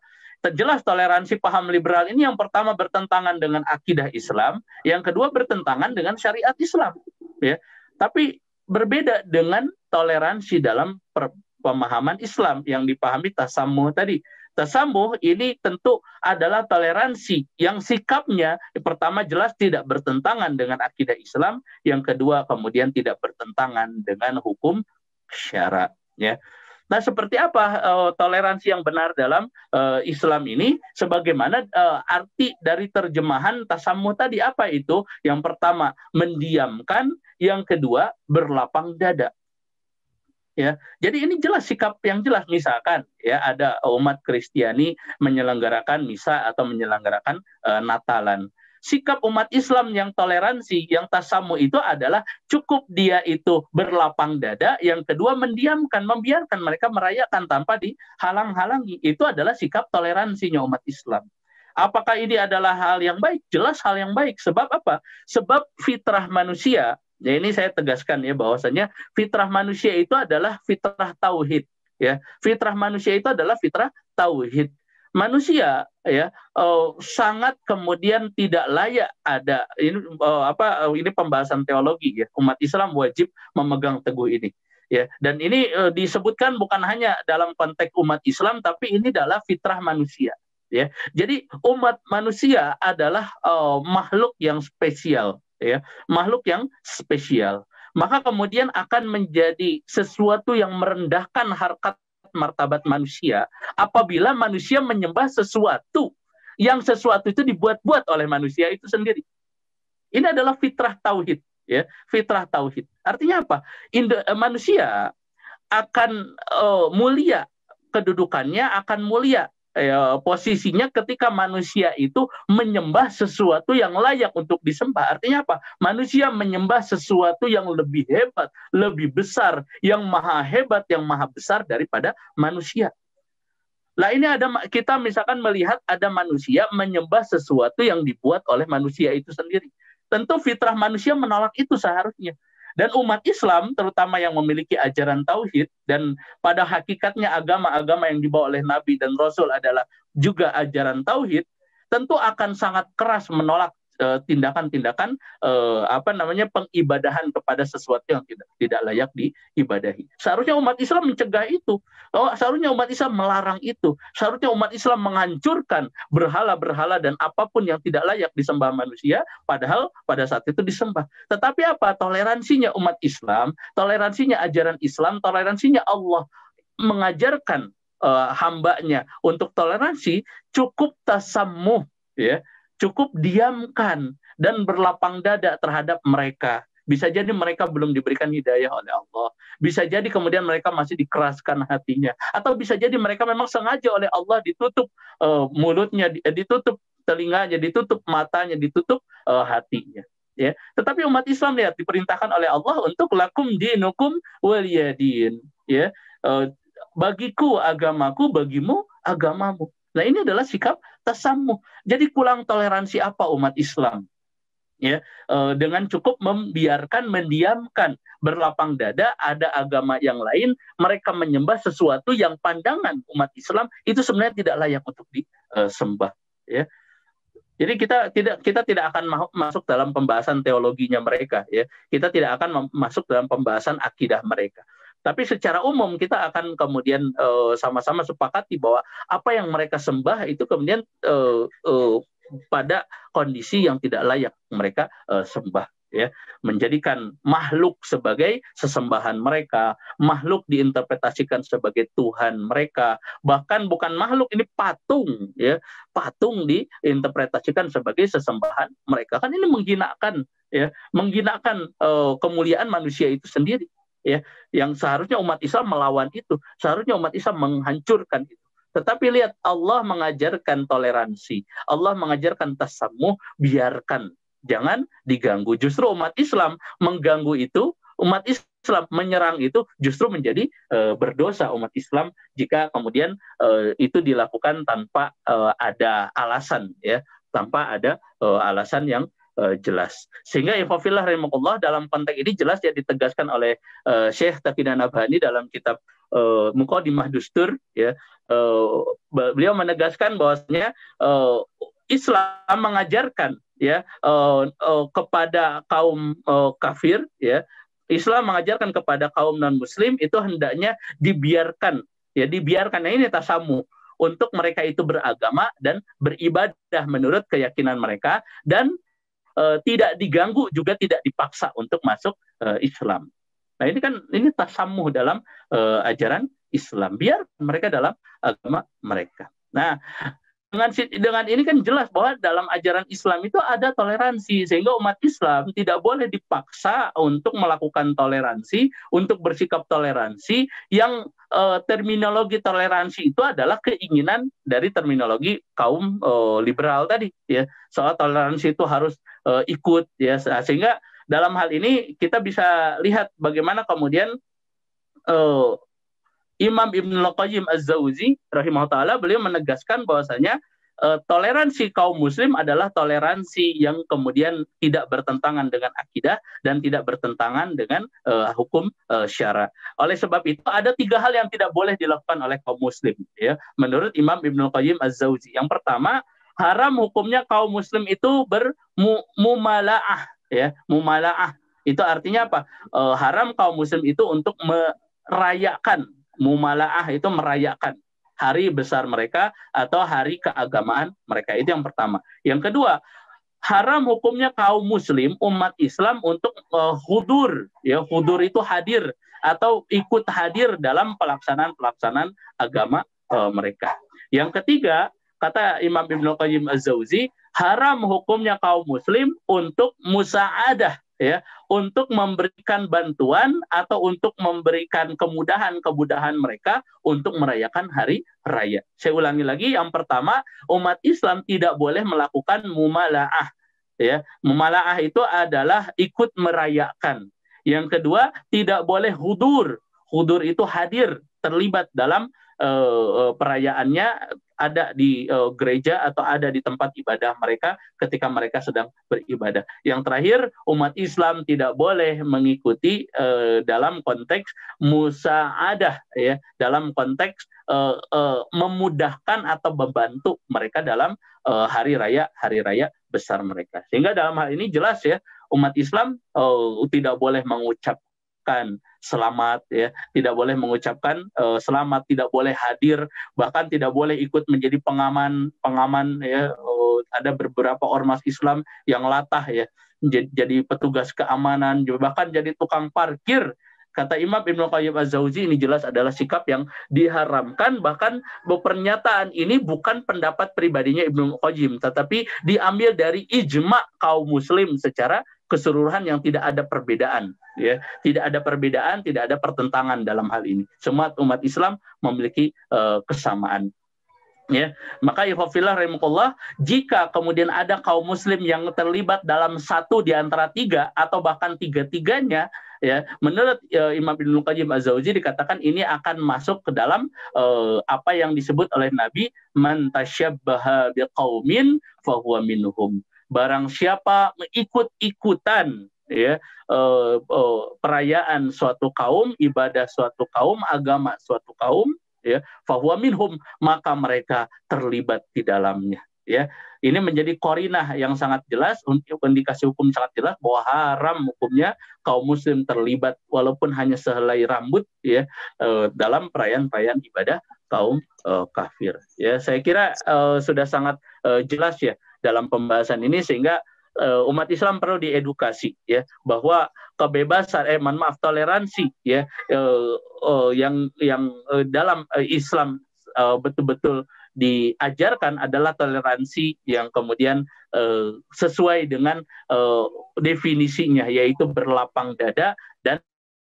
jelas toleransi paham liberal ini yang pertama bertentangan dengan akidah Islam, yang kedua bertentangan dengan syariat Islam, ya. Tapi berbeda dengan toleransi dalam pemahaman Islam yang dipahami tasammuh tadi. Tasammuh ini tentu adalah toleransi yang sikapnya pertama jelas tidak bertentangan dengan akidah Islam, yang kedua kemudian tidak bertentangan dengan hukum syara ya. Nah, seperti apa toleransi yang benar dalam Islam ini? Sebagaimana arti dari terjemahan tasammuh tadi, apa itu? Yang pertama mendiamkan, yang kedua berlapang dada. Ya, jadi ini jelas sikap yang jelas. Misalkan ya ada umat Kristiani menyelenggarakan misa atau menyelenggarakan Natalan. sikap umat Islam yang toleransi, yang tasamu itu adalah cukup dia itu berlapang dada, yang kedua mendiamkan, membiarkan mereka merayakan tanpa dihalang-halangi. Itu adalah sikap toleransinya umat Islam. Apakah ini adalah hal yang baik? Jelas hal yang baik. Sebab apa? Sebab fitrah manusia, ya ini saya tegaskan ya bahwasanya fitrah manusia itu adalah fitrah tauhid. Ya, fitrah manusia itu adalah fitrah tauhid. Manusia ya sangat kemudian tidak layak ada ini pembahasan teologi ya. Umat Islam wajib memegang teguh ini ya. Dan ini disebutkan bukan hanya dalam konteks umat Islam, tapi ini adalah fitrah manusia ya. Jadi umat manusia adalah makhluk yang spesial ya, makhluk yang spesial. Maka kemudian akan menjadi sesuatu yang merendahkan harkat martabat manusia apabila manusia menyembah sesuatu yang sesuatu itu dibuat-buat oleh manusia itu sendiri. Ini adalah fitrah tauhid ya, fitrah tauhid. Artinya apa? Manusia akan mulia, kedudukannya akan mulia, posisinya ketika manusia itu menyembah sesuatu yang layak untuk disembah. Artinya apa? Manusia menyembah sesuatu yang lebih hebat, lebih besar, yang maha hebat, yang maha besar daripada manusia. Lah ini kita misalkan melihat ada manusia menyembah sesuatu yang dibuat oleh manusia itu sendiri. Tentu fitrah manusia menolak itu seharusnya. Dan umat Islam, terutama yang memiliki ajaran tauhid, dan pada hakikatnya agama-agama yang dibawa oleh Nabi dan Rasul adalah juga ajaran tauhid, tentu akan sangat keras menolak tindakan-tindakan pengibadahan kepada sesuatu yang tidak layak diibadahi. Seharusnya umat Islam mencegah itu. Seharusnya umat Islam melarang itu. Seharusnya umat Islam menghancurkan berhala-berhala dan apapun yang tidak layak disembah manusia, padahal pada saat itu disembah. Tetapi apa? Toleransinya umat Islam, toleransinya ajaran Islam, toleransinya Allah mengajarkan hambanya untuk toleransi, cukup tasammuh ya, cukup diamkan dan berlapang dada terhadap mereka. Bisa jadi mereka belum diberikan hidayah oleh Allah. Bisa jadi kemudian mereka masih dikeraskan hatinya. Atau bisa jadi mereka memang sengaja oleh Allah ditutup mulutnya, ditutup telinganya, ditutup matanya, ditutup hatinya. Ya. Tetapi umat Islam lihat diperintahkan oleh Allah untuk lakum dinukum waliyadin. Ya. Bagiku agamaku, bagimu agamamu. Nah ini adalah sikap tasamuh. Jadi kurang toleransi apa umat Islam? Ya, dengan cukup membiarkan, mendiamkan, berlapang dada ada agama yang lain, mereka menyembah sesuatu yang pandangan umat Islam itu sebenarnya tidak layak untuk disembah. Ya. Jadi kita tidak akan masuk dalam pembahasan teologinya mereka. Ya. Kita tidak akan masuk dalam pembahasan akidah mereka. Tapi secara umum kita akan kemudian sama-sama sepakati bahwa apa yang mereka sembah itu kemudian pada kondisi yang tidak layak mereka sembah. Ya, menjadikan makhluk sebagai sesembahan mereka, makhluk diinterpretasikan sebagai Tuhan mereka, bahkan bukan makhluk, ini patung, ya, patung diinterpretasikan sebagai sesembahan mereka. Kan ini menghinakan, ya, menghinakan kemuliaan manusia itu sendiri, ya, yang seharusnya umat Islam melawan itu, seharusnya umat Islam menghancurkan itu. Tetapi lihat, Allah mengajarkan toleransi, Allah mengajarkan tasamuh, biarkan, jangan diganggu. Justru umat Islam mengganggu itu, umat Islam menyerang itu justru menjadi berdosa umat Islam jika kemudian itu dilakukan tanpa ada alasan, ya, tanpa ada alasan yang jelas. Sehingga ikhwafillah rahimakumullah, dalam konteks ini jelas ya ditegaskan oleh Syekh Taqiyuddin Nabhani dalam kitab Muqaddimah Dustur, ya, beliau menegaskan bahwasanya Islam mengajarkan, ya, kepada kaum kafir, ya, Islam mengajarkan kepada kaum non Muslim itu hendaknya dibiarkan, ya, dibiarkan. Nah, ini tasamu untuk mereka itu beragama dan beribadah menurut keyakinan mereka, dan tidak diganggu juga tidak dipaksa untuk masuk Islam. Nah ini tasamuh dalam ajaran Islam, biar mereka dalam agama mereka. Nah Dengan ini kan jelas bahwa dalam ajaran Islam itu ada toleransi, sehingga umat Islam tidak boleh dipaksa untuk melakukan toleransi, untuk bersikap toleransi yang terminologi toleransi itu adalah keinginan dari terminologi kaum liberal tadi, ya, soal toleransi itu harus ikut, ya, sehingga dalam hal ini kita bisa lihat bagaimana kemudian Imam Ibnul Qayyim Az-Zawzi rahimahullah beliau menegaskan bahwasanya toleransi kaum muslim adalah toleransi yang kemudian tidak bertentangan dengan akidah dan tidak bertentangan dengan hukum syara. Oleh sebab itu ada 3 hal yang tidak boleh dilakukan oleh kaum muslim, ya, menurut Imam Ibnul Qayyim Az-Zawzi. Yang pertama, haram hukumnya kaum muslim itu bermumalaah, ya, mumalaah. Itu artinya apa? Haram kaum muslim itu untuk merayakan. Mumalaah itu merayakan hari besar mereka atau hari keagamaan mereka. Itu yang pertama. Yang kedua, haram hukumnya kaum muslim, umat Islam untuk hudur, ya, hudur itu hadir atau ikut hadir dalam pelaksanaan agama mereka. Yang ketiga, kata Imam Ibnul Qayyim Az-Zawzi, haram hukumnya kaum muslim untuk musa'adah, ya, untuk memberikan bantuan atau untuk memberikan kemudahan mereka untuk merayakan hari raya. Saya ulangi lagi, yang pertama, umat Islam tidak boleh melakukan mumalaah, ya. Mumalaah itu adalah ikut merayakan. Yang kedua, tidak boleh hudur. Hudur itu hadir, terlibat dalam perayaannya, ada di gereja atau ada di tempat ibadah mereka ketika mereka sedang beribadah. Yang terakhir, umat Islam tidak boleh mengikuti dalam konteks musa'adah, ya, dalam konteks memudahkan atau membantu mereka dalam hari raya besar mereka. Sehingga dalam hal ini jelas, ya, umat Islam tidak boleh mengucapkan selamat, ya, tidak boleh mengucapkan selamat, tidak boleh hadir, bahkan tidak boleh ikut menjadi pengaman, ya. Ada beberapa ormas Islam yang latah, ya, jadi petugas keamanan, bahkan jadi tukang parkir. Kata Imam Ibnul Qayyim Az-Zawzi, ini jelas adalah sikap yang diharamkan. Bahkan pernyataan ini bukan pendapat pribadinya Ibnul Qayyim, tetapi diambil dari ijma kaum muslim secara keseluruhan yang tidak ada perbedaan, ya, tidak ada perbedaan, tidak ada pertentangan dalam hal ini. Semua umat Islam memiliki kesamaan. Ya, maka ikhwafillah rahimakumullah, jika kemudian ada kaum muslim yang terlibat dalam satu di antara 3 atau bahkan 3-tiganya, ya, menurut Imam Ibnul Qayyim Az-Zawzi dikatakan ini akan masuk ke dalam apa yang disebut oleh Nabi, man tasyabbaha biqaumin fahuwa minhum. Barang siapa ikut-ikutan, ya, perayaan suatu kaum, ibadah suatu kaum, agama suatu kaum, ya, fahuwa minhum, maka mereka terlibat di dalamnya, ya. Ini menjadi qarinah yang sangat jelas, untuk indikasi hukum sangat jelas bahwa haram hukumnya kaum muslim terlibat walaupun hanya sehelai rambut, ya, dalam perayaan ibadah kaum kafir. Ya, saya kira sudah sangat jelas, ya, dalam pembahasan ini, sehingga umat Islam perlu diedukasi, ya, bahwa kebebasan, toleransi, ya, yang dalam Islam betul-betul diajarkan adalah toleransi yang kemudian sesuai dengan definisinya, yaitu berlapang dada dan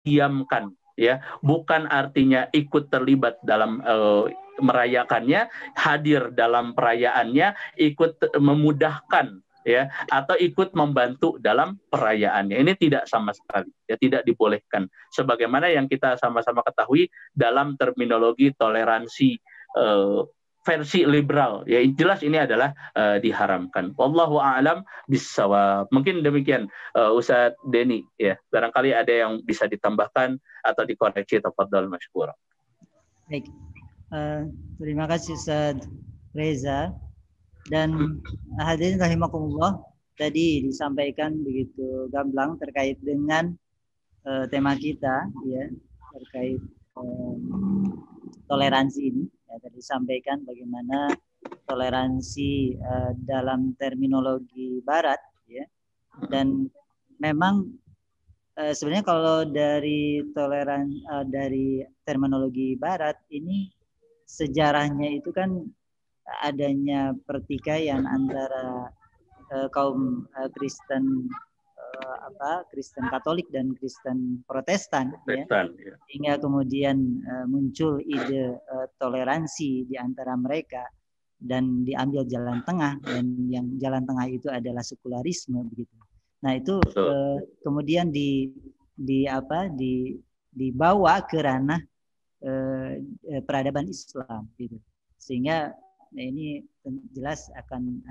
diamkan, ya, bukan artinya ikut terlibat dalam merayakannya, hadir dalam perayaannya, ikut memudahkan, ya, atau ikut membantu dalam perayaannya. Ini tidak sama sekali, ya, tidak dibolehkan. Sebagaimana yang kita sama-sama ketahui dalam terminologi toleransi versi liberal, ya, jelas ini adalah diharamkan. Wallahu a'lam bissawab. Mungkin demikian Ustadz Denny, ya. Barangkali ada yang bisa ditambahkan atau dikoreksi, tafadhal masykur. Baik. Terima kasih Ustadz Reza. Dan hadirin rahimakumullah, tadi disampaikan begitu gamblang terkait dengan tema kita, ya, terkait toleransi ini. Ya, tadi disampaikan bagaimana toleransi dalam terminologi Barat, ya. Dan memang sebenarnya kalau dari dari terminologi Barat ini, sejarahnya itu kan adanya pertikaian antara kaum Kristen Kristen Katolik dan Kristen Protestan, ya, sehingga kemudian muncul ide toleransi di antara mereka dan diambil jalan tengah, dan yang jalan tengah itu adalah sekularisme begitu. Nah itu kemudian dibawa ke ranah peradaban Islam gitu, sehingga ini jelas akan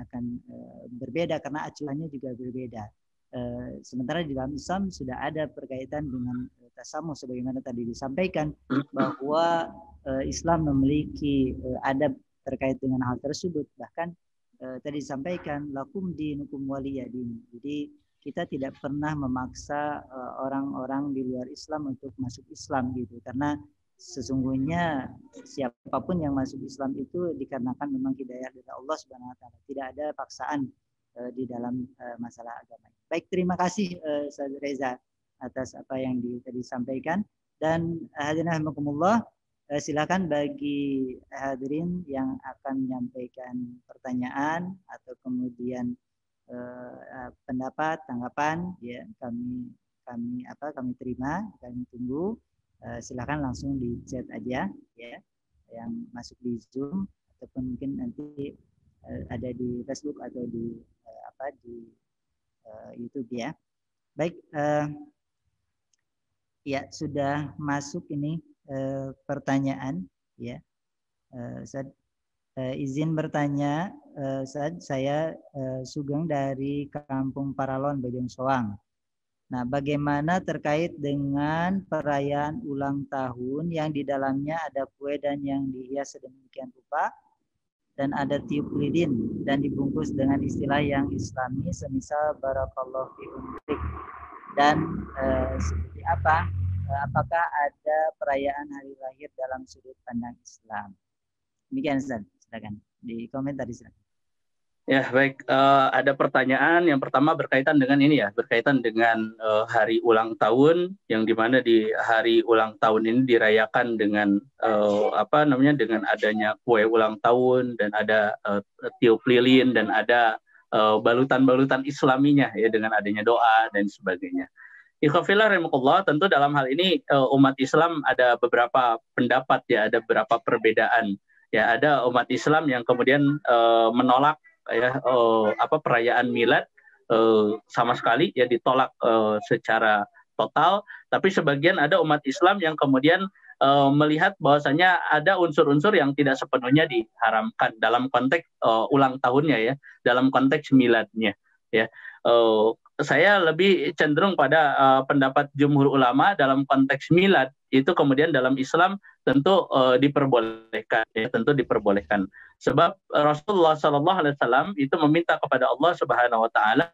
berbeda karena acuannya juga berbeda. Sementara di dalam Islam sudah ada berkaitan dengan tasamuh sebagaimana tadi disampaikan bahwa Islam memiliki adab terkait dengan hal tersebut. Bahkan tadi disampaikan lakum dinukum waliyadin. Jadi kita tidak pernah memaksa orang-orang di luar Islam untuk masuk Islam gitu, karena sesungguhnya siapapun yang masuk Islam itu dikarenakan memang hidayah dari Allah Subhanahu wa taala. Tidak ada paksaan di dalam masalah agama. Baik, terima kasih Ustaz Reza atas apa yang tadi disampaikan, dan hadirin rahimakumullah, silakan bagi hadirin yang akan menyampaikan pertanyaan atau kemudian pendapat, tanggapan, ya kami terima, kami tunggu. Silakan langsung di chat aja, ya, yang masuk di Zoom ataupun mungkin nanti ada di Facebook atau di YouTube, ya. Baik, ya sudah masuk ini pertanyaan, ya. Izin bertanya, saya Sugeng dari Kampung Paralon, Bojong Soang. Nah, bagaimana terkait dengan perayaan ulang tahun yang di dalamnya ada kue dan yang dihias sedemikian rupa dan ada tiup lilin dan dibungkus dengan istilah yang Islami, semisal barakallahu fi umrik, dan seperti apa? Apakah ada perayaan hari lahir dalam sudut pandang Islam? Demikian, Ustaz. Silakan di komentar, Ustaz. Ya, baik. Ada pertanyaan yang pertama berkaitan dengan ini, ya, berkaitan dengan hari ulang tahun, yang dimana di hari ulang tahun ini dirayakan dengan dengan adanya kue ulang tahun dan ada tiup lilin dan ada balutan-balutan Islaminya, ya, dengan adanya doa dan sebagainya. Ikhwafillah rahimakumullah, tentu dalam hal ini umat Islam ada beberapa pendapat, ya, ada beberapa perbedaan. Ya, ada umat Islam yang kemudian menolak, ya, perayaan milad sama sekali, ya, ditolak secara total. Tapi sebagian ada umat Islam yang kemudian melihat bahwasanya ada unsur-unsur yang tidak sepenuhnya diharamkan dalam konteks ulang tahunnya, ya, dalam konteks miladnya, ya. Saya lebih cenderung pada pendapat jumhur ulama dalam konteks milad itu kemudian dalam Islam tentu diperbolehkan, ya, tentu diperbolehkan. Sebab Rasulullah SAW itu meminta kepada Allah Subhanahu Wa Taala,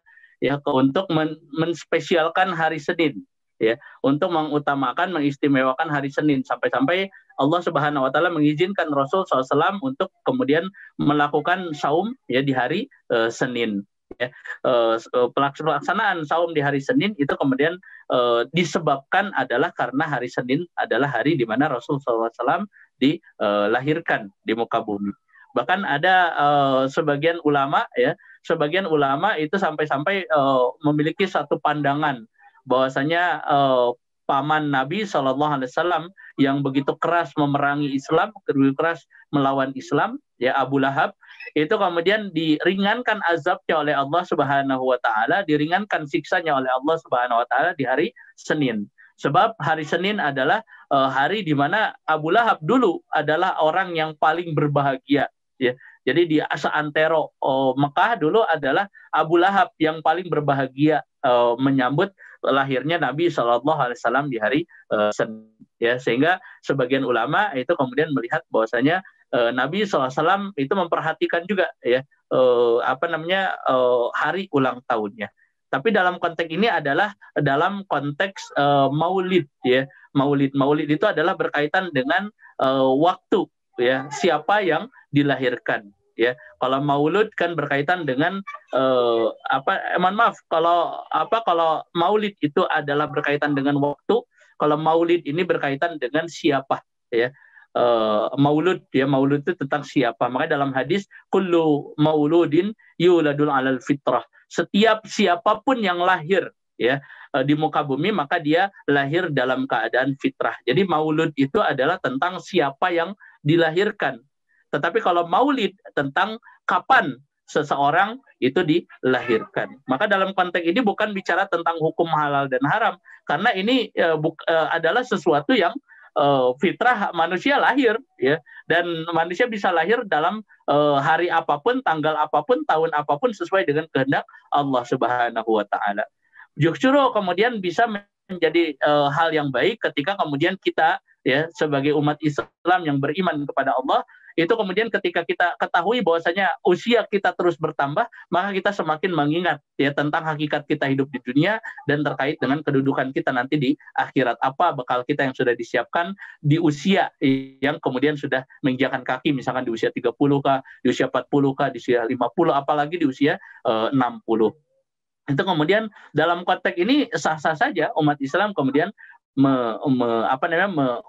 ya, untuk menspesialkan hari Senin, ya, untuk mengutamakan, mengistimewakan hari Senin, sampai-sampai Allah Subhanahu Wa Taala mengizinkan Rasul SAW untuk kemudian melakukan saum, ya, di hari Senin. Ya, pelaksanaan saum di hari Senin itu kemudian disebabkan adalah karena hari Senin adalah hari di mana Rasulullah SAW dilahirkan di muka bumi. Bahkan ada sebagian ulama, ya, sebagian ulama itu sampai-sampai memiliki satu pandangan bahwasanya paman Nabi SAW yang begitu keras memerangi Islam, begitu keras melawan Islam, ya, Abu Lahab, itu kemudian diringankan azabnya oleh Allah Subhanahu Wa Taala, diringankan siksanya oleh Allah Subhanahu Wa Taala di hari Senin. Sebab hari Senin adalah hari di mana Abu Lahab dulu adalah orang yang paling berbahagia, ya. Jadi di seantero Mekah dulu adalah Abu Lahab yang paling berbahagia menyambut lahirnya Nabi SAW di hari Senin, ya. Sehingga sebagian ulama itu kemudian melihat bahwasanya Nabi SAW itu memperhatikan juga, ya, hari ulang tahunnya. Tapi dalam konteks ini adalah dalam konteks maulid, ya. Maulid itu adalah berkaitan dengan waktu, ya, siapa yang dilahirkan, ya. Kalau maulud kan berkaitan dengan kalau maulid itu adalah berkaitan dengan waktu, kalau maulid ini berkaitan dengan siapa, ya. maulud, ya maulud itu tentang siapa. Maka dalam hadis kullu mauludin yuladul alal fitrah, setiap siapapun yang lahir ya di muka bumi maka dia lahir dalam keadaan fitrah. Jadi maulud itu adalah tentang siapa yang dilahirkan. Tetapi kalau maulid tentang kapan seseorang itu dilahirkan. Maka dalam konteks ini bukan bicara tentang hukum halal dan haram, karena ini adalah sesuatu yang fitrah manusia lahir, ya, dan manusia bisa lahir dalam hari apapun, tanggal apapun, tahun apapun sesuai dengan kehendak Allah Subhanahu wa taala. Justru kemudian bisa menjadi hal yang baik ketika kemudian kita ya sebagai umat Islam yang beriman kepada Allah itu kemudian ketika kita ketahui bahwasanya usia kita terus bertambah, maka kita semakin mengingat ya tentang hakikat kita hidup di dunia dan terkait dengan kedudukan kita nanti di akhirat. Apa bekal kita yang sudah disiapkan di usia yang kemudian sudah menginjakan kaki, misalkan di usia 30 kah, di usia 40 kah, di usia 50, apalagi di usia 60. Itu kemudian dalam konteks ini sah-sah saja umat Islam kemudian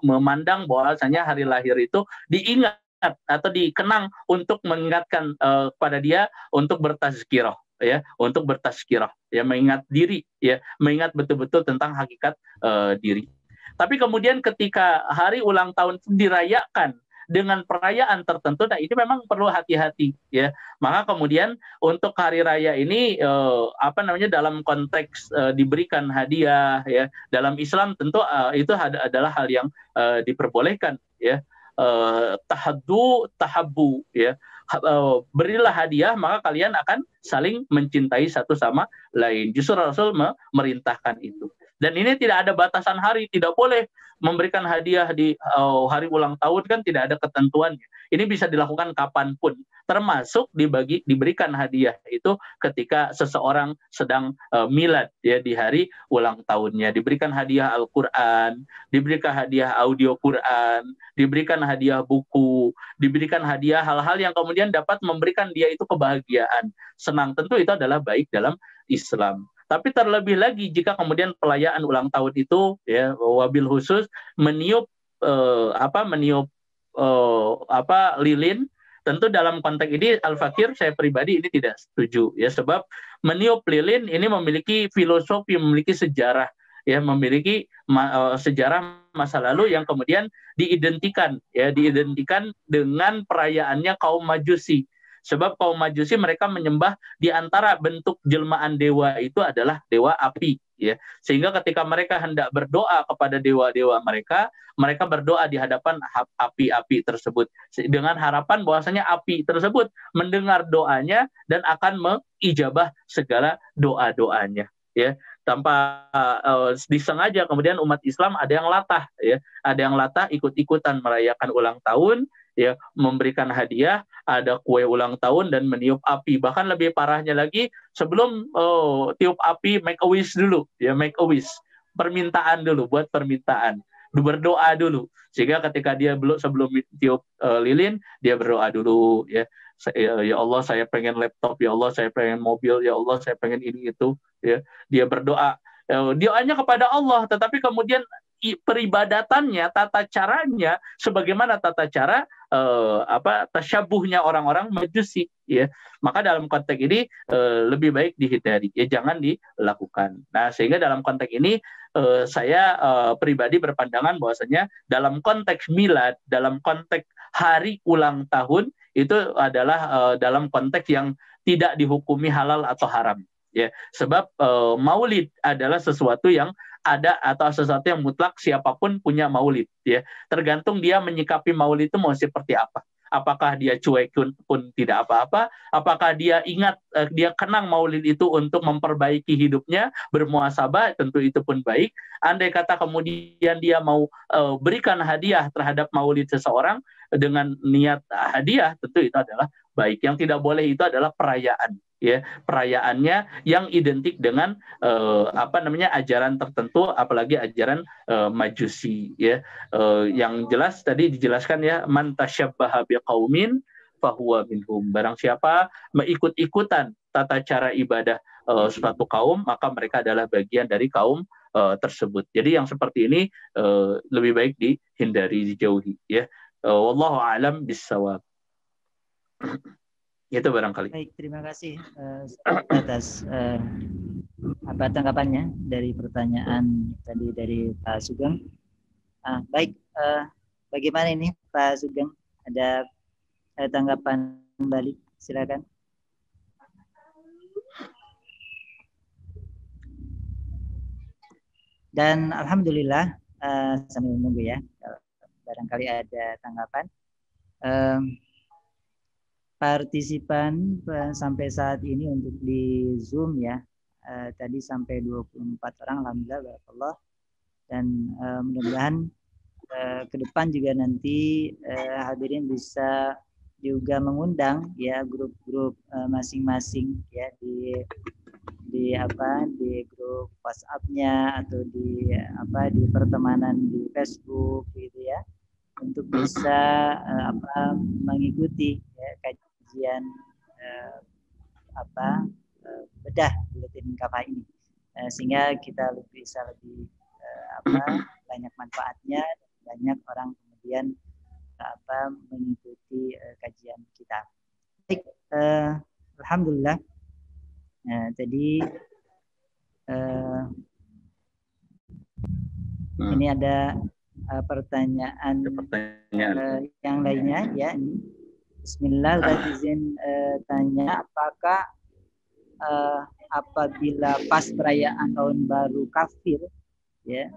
memandang bahwasanya hari lahir itu diingat atau dikenang untuk mengingatkan kepada dia untuk bertazkirah, ya, untuk bertazkirah, ya, mengingat diri, ya, mengingat betul-betul tentang hakikat diri. Tapi kemudian ketika hari ulang tahun dirayakan dengan perayaan tertentu, nah ini memang perlu hati-hati, ya. Maka kemudian untuk hari raya ini dalam konteks diberikan hadiah, ya, dalam Islam tentu itu adalah hal yang diperbolehkan, ya. Tahabbu, ya, berilah hadiah maka kalian akan saling mencintai satu sama lain. Justru Rasul memerintahkan itu. Dan ini tidak ada batasan hari, tidak boleh memberikan hadiah di hari ulang tahun, kan tidak ada ketentuannya. Ini bisa dilakukan kapanpun, termasuk diberikan hadiah itu ketika seseorang sedang milad, ya, di hari ulang tahunnya. Diberikan hadiah Al-Quran, diberikan hadiah audio Quran, diberikan hadiah buku, diberikan hadiah hal-hal yang kemudian dapat memberikan dia itu kebahagiaan, senang. Tentu itu adalah baik dalam Islam. Tapi terlebih lagi jika kemudian perayaan ulang tahun itu, ya, wabil khusus meniup lilin, tentu dalam konteks ini Al-Fakir saya pribadi ini tidak setuju, ya, sebab meniup lilin ini memiliki filosofi, memiliki sejarah, ya, memiliki sejarah masa lalu yang kemudian diidentikan dengan perayaannya kaum Majusi. Sebab kaum Majusi mereka menyembah di antara bentuk jelmaan dewa itu adalah dewa api, ya. Sehingga ketika mereka hendak berdoa kepada dewa-dewa mereka berdoa di hadapan api-api tersebut dengan harapan bahwasanya api tersebut mendengar doanya dan akan mengijabah segala doa-doanya, ya. Tanpa disengaja kemudian umat Islam ada yang latah, ya, ada yang latah ikut-ikutan merayakan ulang tahun, ya, memberikan hadiah, ada kue ulang tahun dan meniup api. Bahkan lebih parahnya lagi, sebelum tiup api make a wish dulu, ya, make a wish, permintaan dulu, buat permintaan, berdoa dulu, sehingga ketika dia sebelum tiup lilin dia berdoa dulu, ya. Ya Allah saya pengen laptop, ya Allah saya pengen mobil, ya Allah saya pengen ini itu, ya. Dia berdoa, doanya kepada Allah, tetapi kemudian peribadatannya, tata caranya sebagaimana tata cara tasyabuhnya orang-orang Majusi, ya. Maka dalam konteks ini lebih baik dihindari, ya, jangan dilakukan. Nah, sehingga dalam konteks ini saya pribadi berpandangan bahwasanya dalam konteks milad, dalam konteks hari ulang tahun itu adalah dalam konteks yang tidak dihukumi halal atau haram, ya. Sebab maulid adalah sesuatu yang ada atau sesuatu yang mutlak, siapapun punya maulid, ya. Tergantung dia menyikapi maulid itu mau seperti apa. Apakah dia cuek pun tidak apa-apa, apakah dia ingat, dia kenang maulid itu untuk memperbaiki hidupnya, bermuasabah, tentu itu pun baik. Andai kata kemudian dia mau berikan hadiah terhadap maulid seseorang dengan niat hadiah, tentu itu adalah baik. Yang tidak boleh itu adalah perayaan, ya, perayaannya yang identik dengan ajaran tertentu, apalagi ajaran Majusi, ya. Yang jelas tadi dijelaskan, ya, man tasyabbaha biqaumin fahuwa minhum. Barang siapa mengikut-ikutan tata cara ibadah suatu kaum, maka mereka adalah bagian dari kaum tersebut. Jadi yang seperti ini lebih baik dihindari, dijauhi, ya. Wallahu a'lam bissawab. Itu barangkali. Baik, terima kasih atas tanggapannya dari pertanyaan tadi dari Pak Sugeng. Baik, bagaimana ini Pak Sugeng? Ada tanggapan balik? Silakan. Dan alhamdulillah sambil menunggu ya, barangkali ada tanggapan. Partisipan sampai saat ini untuk di Zoom ya, tadi sampai 24 orang, alhamdulillah, barakallah. Dan mudah-mudahan ke depan juga nanti hadirin bisa juga mengundang ya grup-grup masing-masing ya di grup WhatsApp-nya atau di pertemanan di Facebook gitu ya, untuk bisa mengikuti ya, kajian bedah buletin KFA ini, sehingga kita bisa lebih banyak manfaatnya, banyak orang kemudian mengikuti kajian kita. Baik, alhamdulillah. Tadi ini ada pertanyaan yang lainnya ya. Bismillah, izin tanya, apakah apabila pas perayaan tahun baru kafir ya,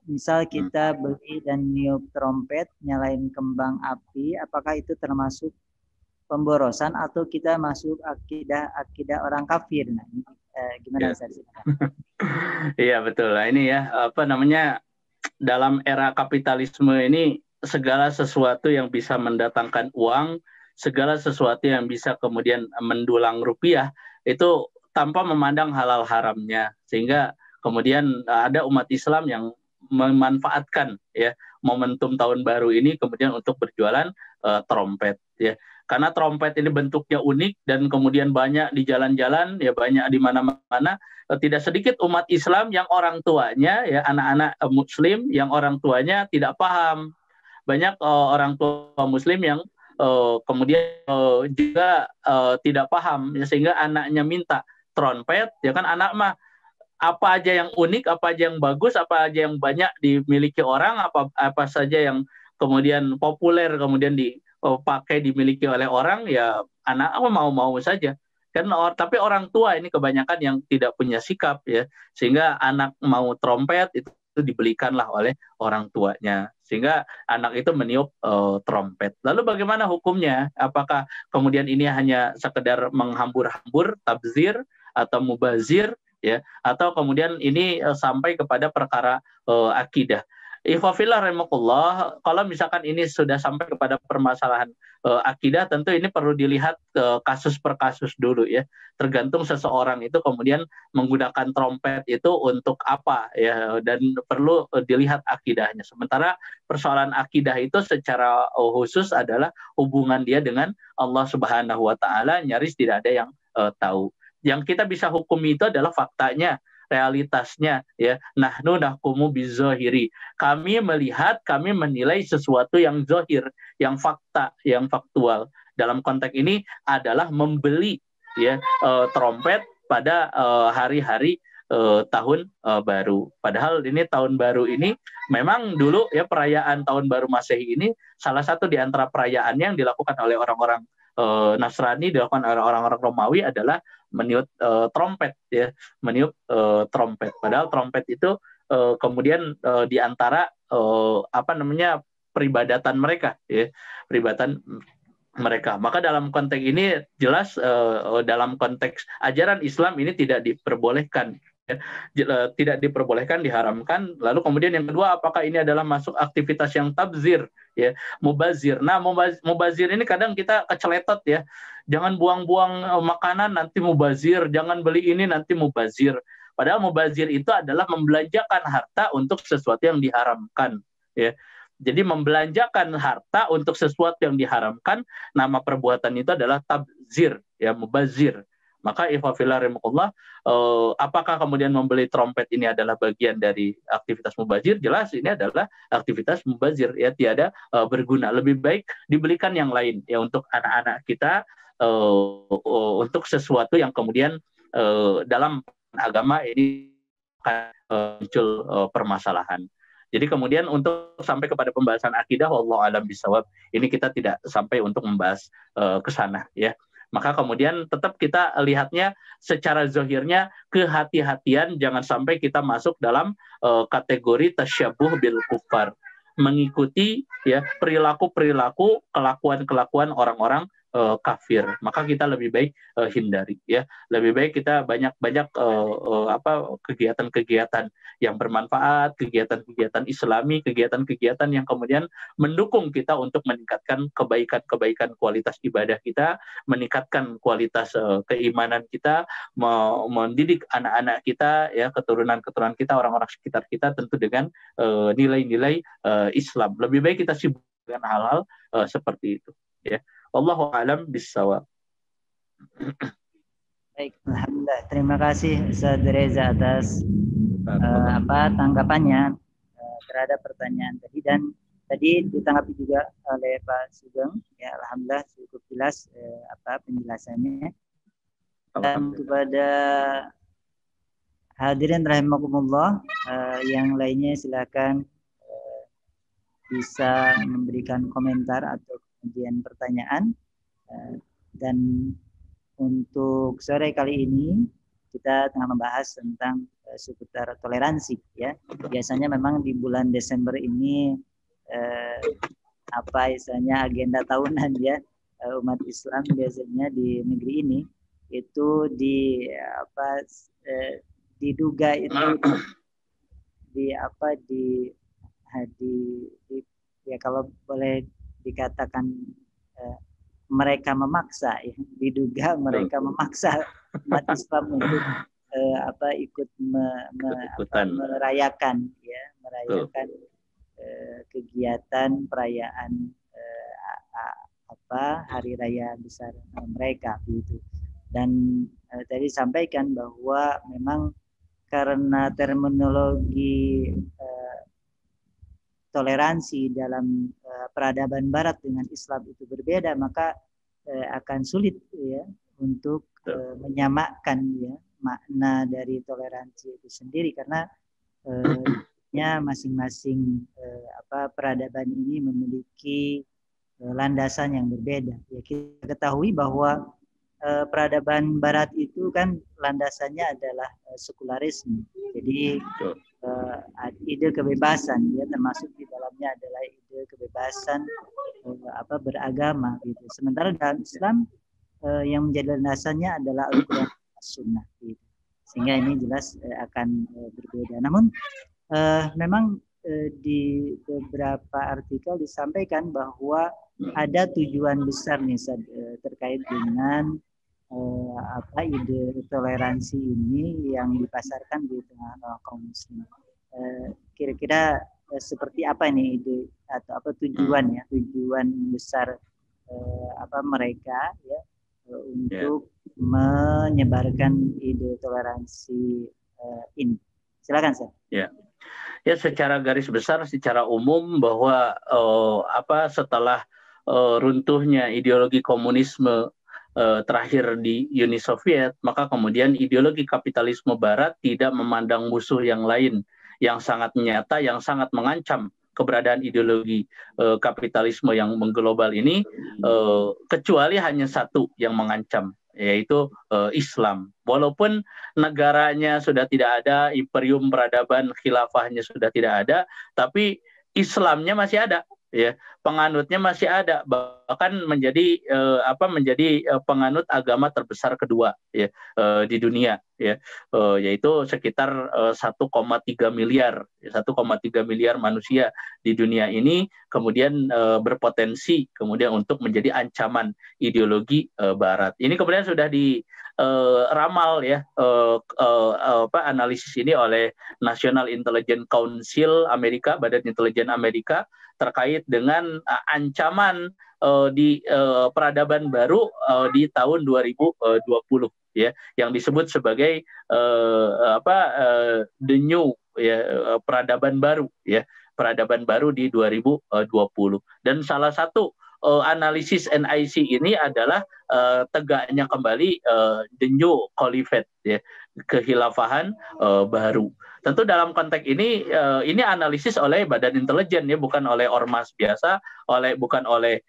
misal kita beli dan niup trompet, nyalain kembang api, apakah itu termasuk pemborosan atau kita masuk akidah orang kafir? Nah, ini, gimana Ustaz? Iya betul. Nah, ini ya dalam era kapitalisme ini segala sesuatu yang bisa mendatangkan uang, segala sesuatu yang bisa kemudian mendulang rupiah itu tanpa memandang halal haramnya, sehingga kemudian ada umat Islam yang memanfaatkan ya momentum tahun baru ini kemudian untuk berjualan trompet ya. Karena trompet ini bentuknya unik dan kemudian banyak di jalan-jalan ya, banyak di mana-mana. Tidak sedikit umat Islam yang orang tuanya ya, anak-anak muslim yang orang tuanya tidak paham. Banyak orang tua muslim yang kemudian juga tidak paham ya, sehingga anaknya minta trompet ya kan, anak mah apa aja yang unik, apa aja yang bagus, apa aja yang banyak dimiliki orang, apa saja yang kemudian populer kemudian dipakai dimiliki oleh orang ya, anak mau saja kan. Tapi orang tua ini kebanyakan yang tidak punya sikap ya, sehingga anak mau trompet itu dibelikanlah oleh orang tuanya, sehingga anak itu meniup trompet. Lalu bagaimana hukumnya? Apakah kemudian ini hanya sekedar menghambur-hambur, tabzir atau mubazir ya, atau kemudian ini sampai kepada perkara akidah? Ikhwafillah rahimakumullah, kalau misalkan ini sudah sampai kepada permasalahan akidah, tentu ini perlu dilihat kasus per kasus dulu ya. Tergantung seseorang itu kemudian menggunakan trompet itu untuk apa ya, dan perlu dilihat akidahnya. Sementara persoalan akidah itu secara khusus adalah hubungan dia dengan Allah Subhanahu wa taala, nyaris tidak ada yang tahu. Yang kita bisa hukumi itu adalah faktanya, realitasnya ya. Nahnu nahkumu bizohiri, kami melihat, kami menilai sesuatu yang zohir, yang fakta, yang faktual. Dalam konteks ini adalah membeli ya trompet pada hari-hari tahun baru. Padahal ini tahun baru ini memang dulu ya, perayaan tahun baru Masehi ini salah satu di antara perayaan yang dilakukan oleh orang-orang Nasrani, dilakukan oleh orang-orang Romawi adalah meniup trompet ya, meniup trompet. Padahal trompet itu kemudian di antara peribadatan mereka ya, peribadatan mereka. Maka dalam konteks ini jelas dalam konteks ajaran Islam ini tidak diperbolehkan ya, tidak diperbolehkan, diharamkan. Lalu kemudian yang kedua, apakah ini adalah masuk aktivitas yang tabzir ya, mubazir. Nah, mubazir ini kadang kita keceletot ya. Jangan buang-buang makanan nanti mubazir, jangan beli ini nanti mubazir. Padahal mubazir itu adalah membelanjakan harta untuk sesuatu yang diharamkan ya. Jadi membelanjakan harta untuk sesuatu yang diharamkan, nama perbuatan itu adalah tabzir ya, mubazir. Maka ifafillah rahimakumullah, apakah kemudian membeli trompet ini adalah bagian dari aktivitas mubazir? Jelas ini adalah aktivitas mubazir, ya, tiada berguna. Lebih baik dibelikan yang lain ya untuk anak-anak kita, untuk sesuatu yang kemudian dalam agama ini akan muncul permasalahan. Jadi kemudian untuk sampai kepada pembahasan akidah, wallahu alam bisawab, ini kita tidak sampai untuk membahas ke sana, ya. Maka kemudian tetap kita lihatnya secara zahirnya, kehati-hatian jangan sampai kita masuk dalam kategori tasyabuh bil kufar, mengikuti ya perilaku-perilaku, kelakuan-kelakuan orang-orang kafir. Maka kita lebih baik hindari, ya. Lebih baik kita banyak-banyak kegiatan-kegiatan yang bermanfaat, kegiatan-kegiatan Islami, kegiatan-kegiatan yang kemudian mendukung kita untuk meningkatkan kebaikan-kebaikan kualitas ibadah kita, meningkatkan kualitas keimanan kita, mendidik anak-anak kita, ya, keturunan-keturunan kita, orang-orang sekitar kita, tentu dengan nilai-nilai Islam. Lebih baik kita sibuk dengan hal-hal seperti itu, ya. Wallahu a'lam bissawab. Baik, alhamdulillah. Terima kasih Ustaz Reza atas tanggapannya terhadap pertanyaan tadi, dan tadi ditanggapi juga oleh Pak Sugeng. Ya, alhamdulillah cukup jelas penjelasannya. Dan kepada hadirin rahimakumullah, yang lainnya silakan bisa memberikan komentar atau kemudian pertanyaan. Dan untuk sore kali ini kita tengah membahas tentang seputar toleransi, ya. Biasanya memang di bulan Desember ini istilahnya agenda tahunan, ya, umat Islam biasanya di negeri ini itu diduga itu ya kalau boleh dikatakan mereka memaksa, ya, diduga mereka memaksa umat Islam untuk ikut merayakan, ya, kegiatan perayaan hari raya besar mereka, gitu. Dan tadi disampaikan bahwa memang karena terminologi toleransi dalam peradaban Barat dengan Islam itu berbeda, maka akan sulit, ya, untuk menyamakan, ya, makna dari toleransi itu sendiri, karena masing-masing peradaban ini memiliki landasan yang berbeda. Ya, kita ketahui bahwa peradaban Barat itu kan landasannya adalah sekularisme. Jadi ide kebebasan, ya, termasuk di dalamnya adalah ide kebebasan beragama, gitu. Sementara dalam Islam yang menjadi landasannya adalah Al-Quran dan Sunnah, gitu. Sehingga ini jelas akan berbeda. Namun memang di beberapa artikel disampaikan bahwa ada tujuan besar nih terkait dengan ide toleransi ini yang dipasarkan di tengah kaum muslim. Kira-kira seperti apa ini ide atau tujuan besar mereka, ya, untuk menyebarkan ide toleransi ini? Silakan, Sir. Ya, secara garis besar, secara umum bahwa setelah runtuhnya ideologi komunisme terakhir di Uni Soviet, maka kemudian ideologi kapitalisme Barat tidak memandang musuh yang lain yang sangat nyata, yang sangat mengancam keberadaan ideologi kapitalisme yang mengglobal ini, kecuali hanya satu yang mengancam, yaitu Islam. Walaupun negaranya sudah tidak ada, imperium peradaban khilafahnya sudah tidak ada, tapi Islamnya masih ada, ya, penganutnya masih ada, bahkan menjadi penganut agama terbesar kedua, ya, di dunia, ya, yaitu sekitar 1,3 miliar manusia di dunia ini kemudian berpotensi kemudian untuk menjadi ancaman ideologi Barat. Ini kemudian sudah ramal, ya, analisis ini oleh National Intelligence Council Amerika, Badan Intelijen Amerika, terkait dengan ancaman di peradaban baru di tahun 2020, ya, yang disebut sebagai the new, ya, peradaban baru, ya, peradaban baru di 2020. Dan salah satu analisis NIC ini adalah tegaknya kembali the new caliphate, ya, kehilafahan baru. Tentu dalam konteks ini analisis oleh badan intelijen, ya, bukan oleh ormas biasa, bukan oleh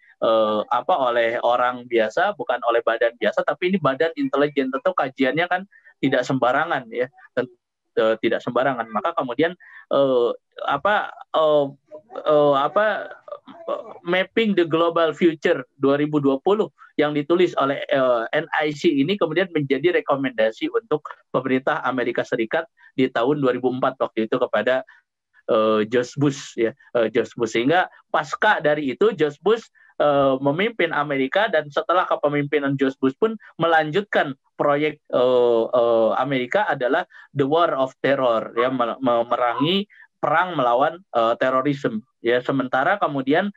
oleh orang biasa, bukan oleh badan biasa, tapi ini badan intelijen. Tentu kajiannya kan tidak sembarangan, ya, tidak sembarangan. Maka kemudian Mapping the Global Future 2020 yang ditulis oleh NIC ini kemudian menjadi rekomendasi untuk pemerintah Amerika Serikat di tahun 2004 waktu itu kepada George Bush, ya, George Bush. Sehingga pasca dari itu George Bush memimpin Amerika, dan setelah kepemimpinan George Bush pun melanjutkan proyek Amerika adalah the War of Terror, ya, memerangi perang melawan terorisme, ya. Sementara kemudian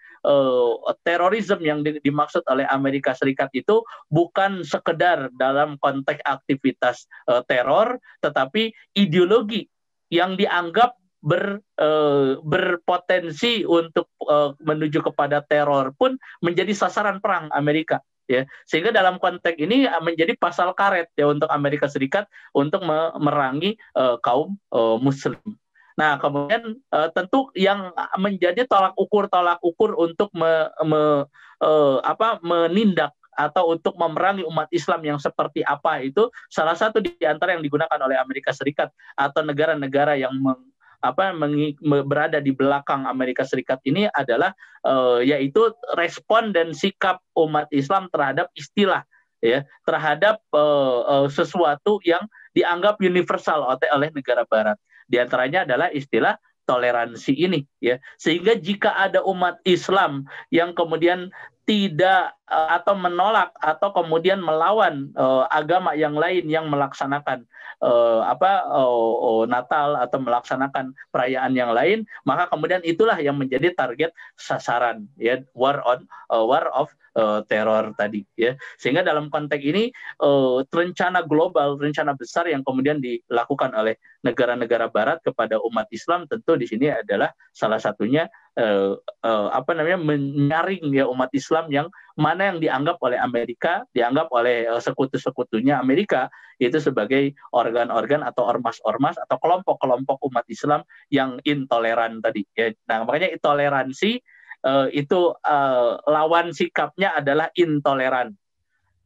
terorisme yang dimaksud oleh Amerika Serikat itu bukan sekedar dalam konteks aktivitas teror, tetapi ideologi yang dianggap berpotensi untuk menuju kepada teror pun menjadi sasaran perang Amerika, ya. Sehingga dalam konteks ini menjadi pasal karet, ya, untuk Amerika Serikat untuk memerangi kaum Muslim. Nah, kemudian tentu yang menjadi tolak ukur untuk menindak atau untuk memerangi umat Islam yang seperti apa, itu salah satu di antara yang digunakan oleh Amerika Serikat atau negara-negara yang berada di belakang Amerika Serikat ini adalah yaitu respon dan sikap umat Islam terhadap istilah, ya, terhadap sesuatu yang dianggap universal oleh negara Barat. Di antaranya adalah istilah toleransi ini, ya. Sehingga jika ada umat Islam yang kemudian tidak atau menolak atau kemudian melawan agama yang lain yang melaksanakan Natal atau melaksanakan perayaan yang lain, maka kemudian itulah yang menjadi target sasaran, ya, war of teror tadi, ya. Sehingga dalam konteks ini rencana global, rencana besar yang kemudian dilakukan oleh negara-negara Barat kepada umat Islam, tentu di sini adalah salah satunya menyaring, ya, umat Islam yang mana yang dianggap oleh Amerika, dianggap oleh sekutu-sekutunya Amerika itu sebagai organ-organ atau ormas-ormas atau kelompok-kelompok umat Islam yang intoleran tadi, ya. Nah, makanya intoleransi itu lawan sikapnya adalah intoleran.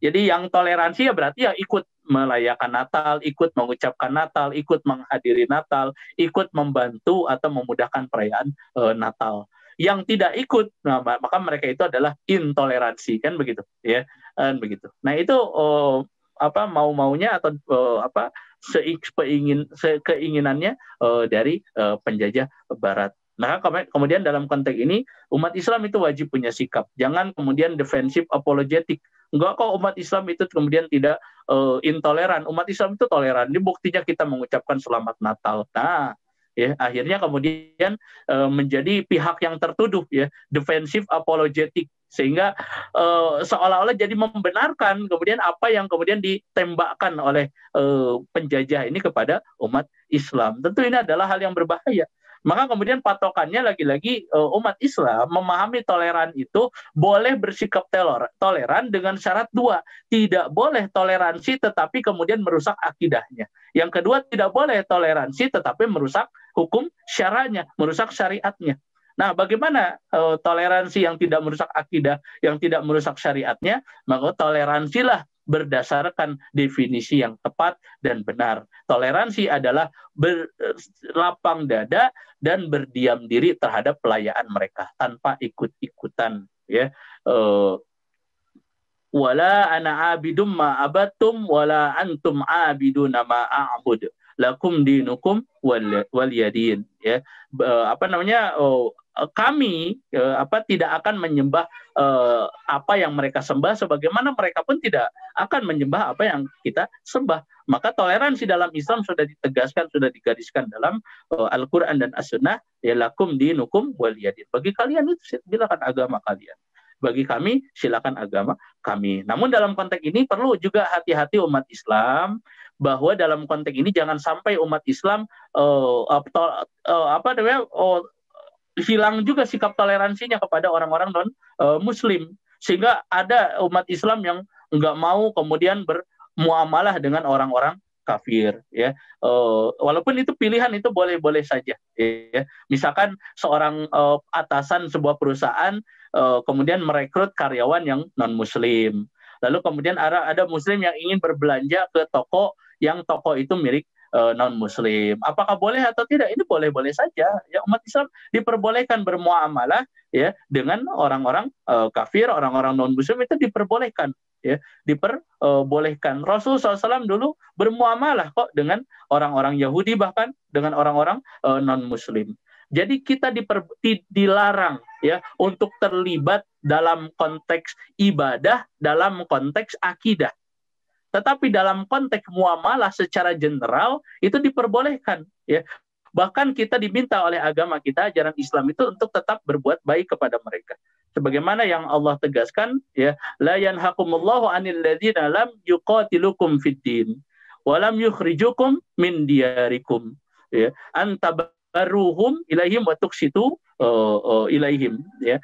Jadi yang toleransi ya berarti ya ikut merayakan Natal, ikut mengucapkan Natal, ikut menghadiri Natal, ikut membantu atau memudahkan perayaan Natal. Yang tidak ikut, nah, maka mereka itu adalah intoleransi, kan begitu, ya, kan begitu. Nah, itu mau-maunya atau keinginannya dari penjajah Barat. Nah, kemudian dalam konteks ini umat Islam itu wajib punya sikap. Jangan kemudian defensif apologetik. Enggak kok umat Islam itu kemudian tidak intoleran. Umat Islam itu toleran. Ini buktinya kita mengucapkan selamat Natal. Nah, ya, akhirnya kemudian menjadi pihak yang tertuduh, ya, defensif apologetik, sehingga seolah-olah jadi membenarkan kemudian apa yang kemudian ditembakkan oleh penjajah ini kepada umat Islam. Tentu ini adalah hal yang berbahaya. Maka kemudian patokannya lagi-lagi umat Islam memahami toleran itu boleh bersikap toleran dengan syarat dua. Tidak boleh toleransi tetapi kemudian merusak akidahnya. Yang kedua, tidak boleh toleransi tetapi merusak hukum syara'nya, merusak syariatnya. Nah, bagaimana toleransi yang tidak merusak akidah, yang tidak merusak syariatnya? Maka toleransilah berdasarkan definisi yang tepat dan benar. Toleransi adalah berlapang dada dan berdiam diri terhadap pelayaan mereka tanpa ikut-ikutan, ya. Wala ana abidum ma abattum wala antum abiduna ma a'bud lakum dinukum waliyadin, ya. Kami tidak akan menyembah apa yang mereka sembah, sebagaimana mereka pun tidak akan menyembah apa yang kita sembah. Maka toleransi dalam Islam sudah ditegaskan, sudah digariskan dalam Al-Quran dan As-Sunnah, ya, lakum dinukum waliyadin. Bagi kalian itu silakan agama kalian. bagi kami silakan agama kami. Namun dalam konteks ini perlu juga hati-hati umat Islam, bahwa dalam konteks ini jangan sampai umat Islam hilang juga sikap toleransinya kepada orang-orang non Muslim, sehingga ada umat Islam yang nggak mau kemudian bermuamalah dengan orang-orang kafir, ya. Walaupun itu pilihan, itu boleh-boleh saja, ya. Misalkan seorang atasan sebuah perusahaan kemudian merekrut karyawan yang non Muslim, lalu kemudian ada Muslim yang ingin berbelanja ke toko yang toko itu milik non Muslim. Apakah boleh atau tidak? Ini boleh-boleh saja. Ya, umat Islam diperbolehkan bermuamalah, ya, dengan orang-orang kafir, orang-orang non Muslim, itu diperbolehkan, ya, diperbolehkan. Rasul SAW dulu bermuamalah kok dengan orang-orang Yahudi, bahkan dengan orang-orang non Muslim. Jadi kita dilarang, ya, untuk terlibat dalam konteks ibadah, dalam konteks akidah. Tetapi dalam konteks muamalah secara general itu diperbolehkan, ya. Bahkan kita diminta oleh agama kita, ajaran Islam itu, untuk tetap berbuat baik kepada mereka. Sebagaimana yang Allah tegaskan, ya, la yanhaqumullahu 'anil ladzina lam yuqatilukum fid-din wa lam yukhrijukum min diyarikum, ya, antabarruhum ilaihim wa tuqsitu ilaihim, ya.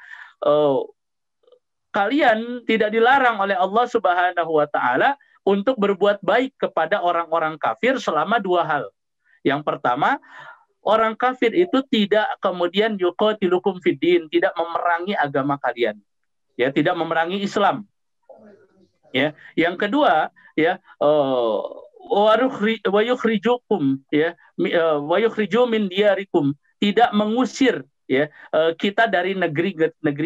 Kalian tidak dilarang oleh Allah Subhanahu wa taala untuk berbuat baik kepada orang-orang kafir selama dua hal. Yang pertama, orang kafir itu tidak kemudian yuqatilukum fiddin, tidak memerangi agama kalian, ya, tidak memerangi Islam, ya. Yang kedua, ya, wa yukhrijukum, ya, wa yukhriju min diyarikum, tidak mengusir, ya, kita dari negeri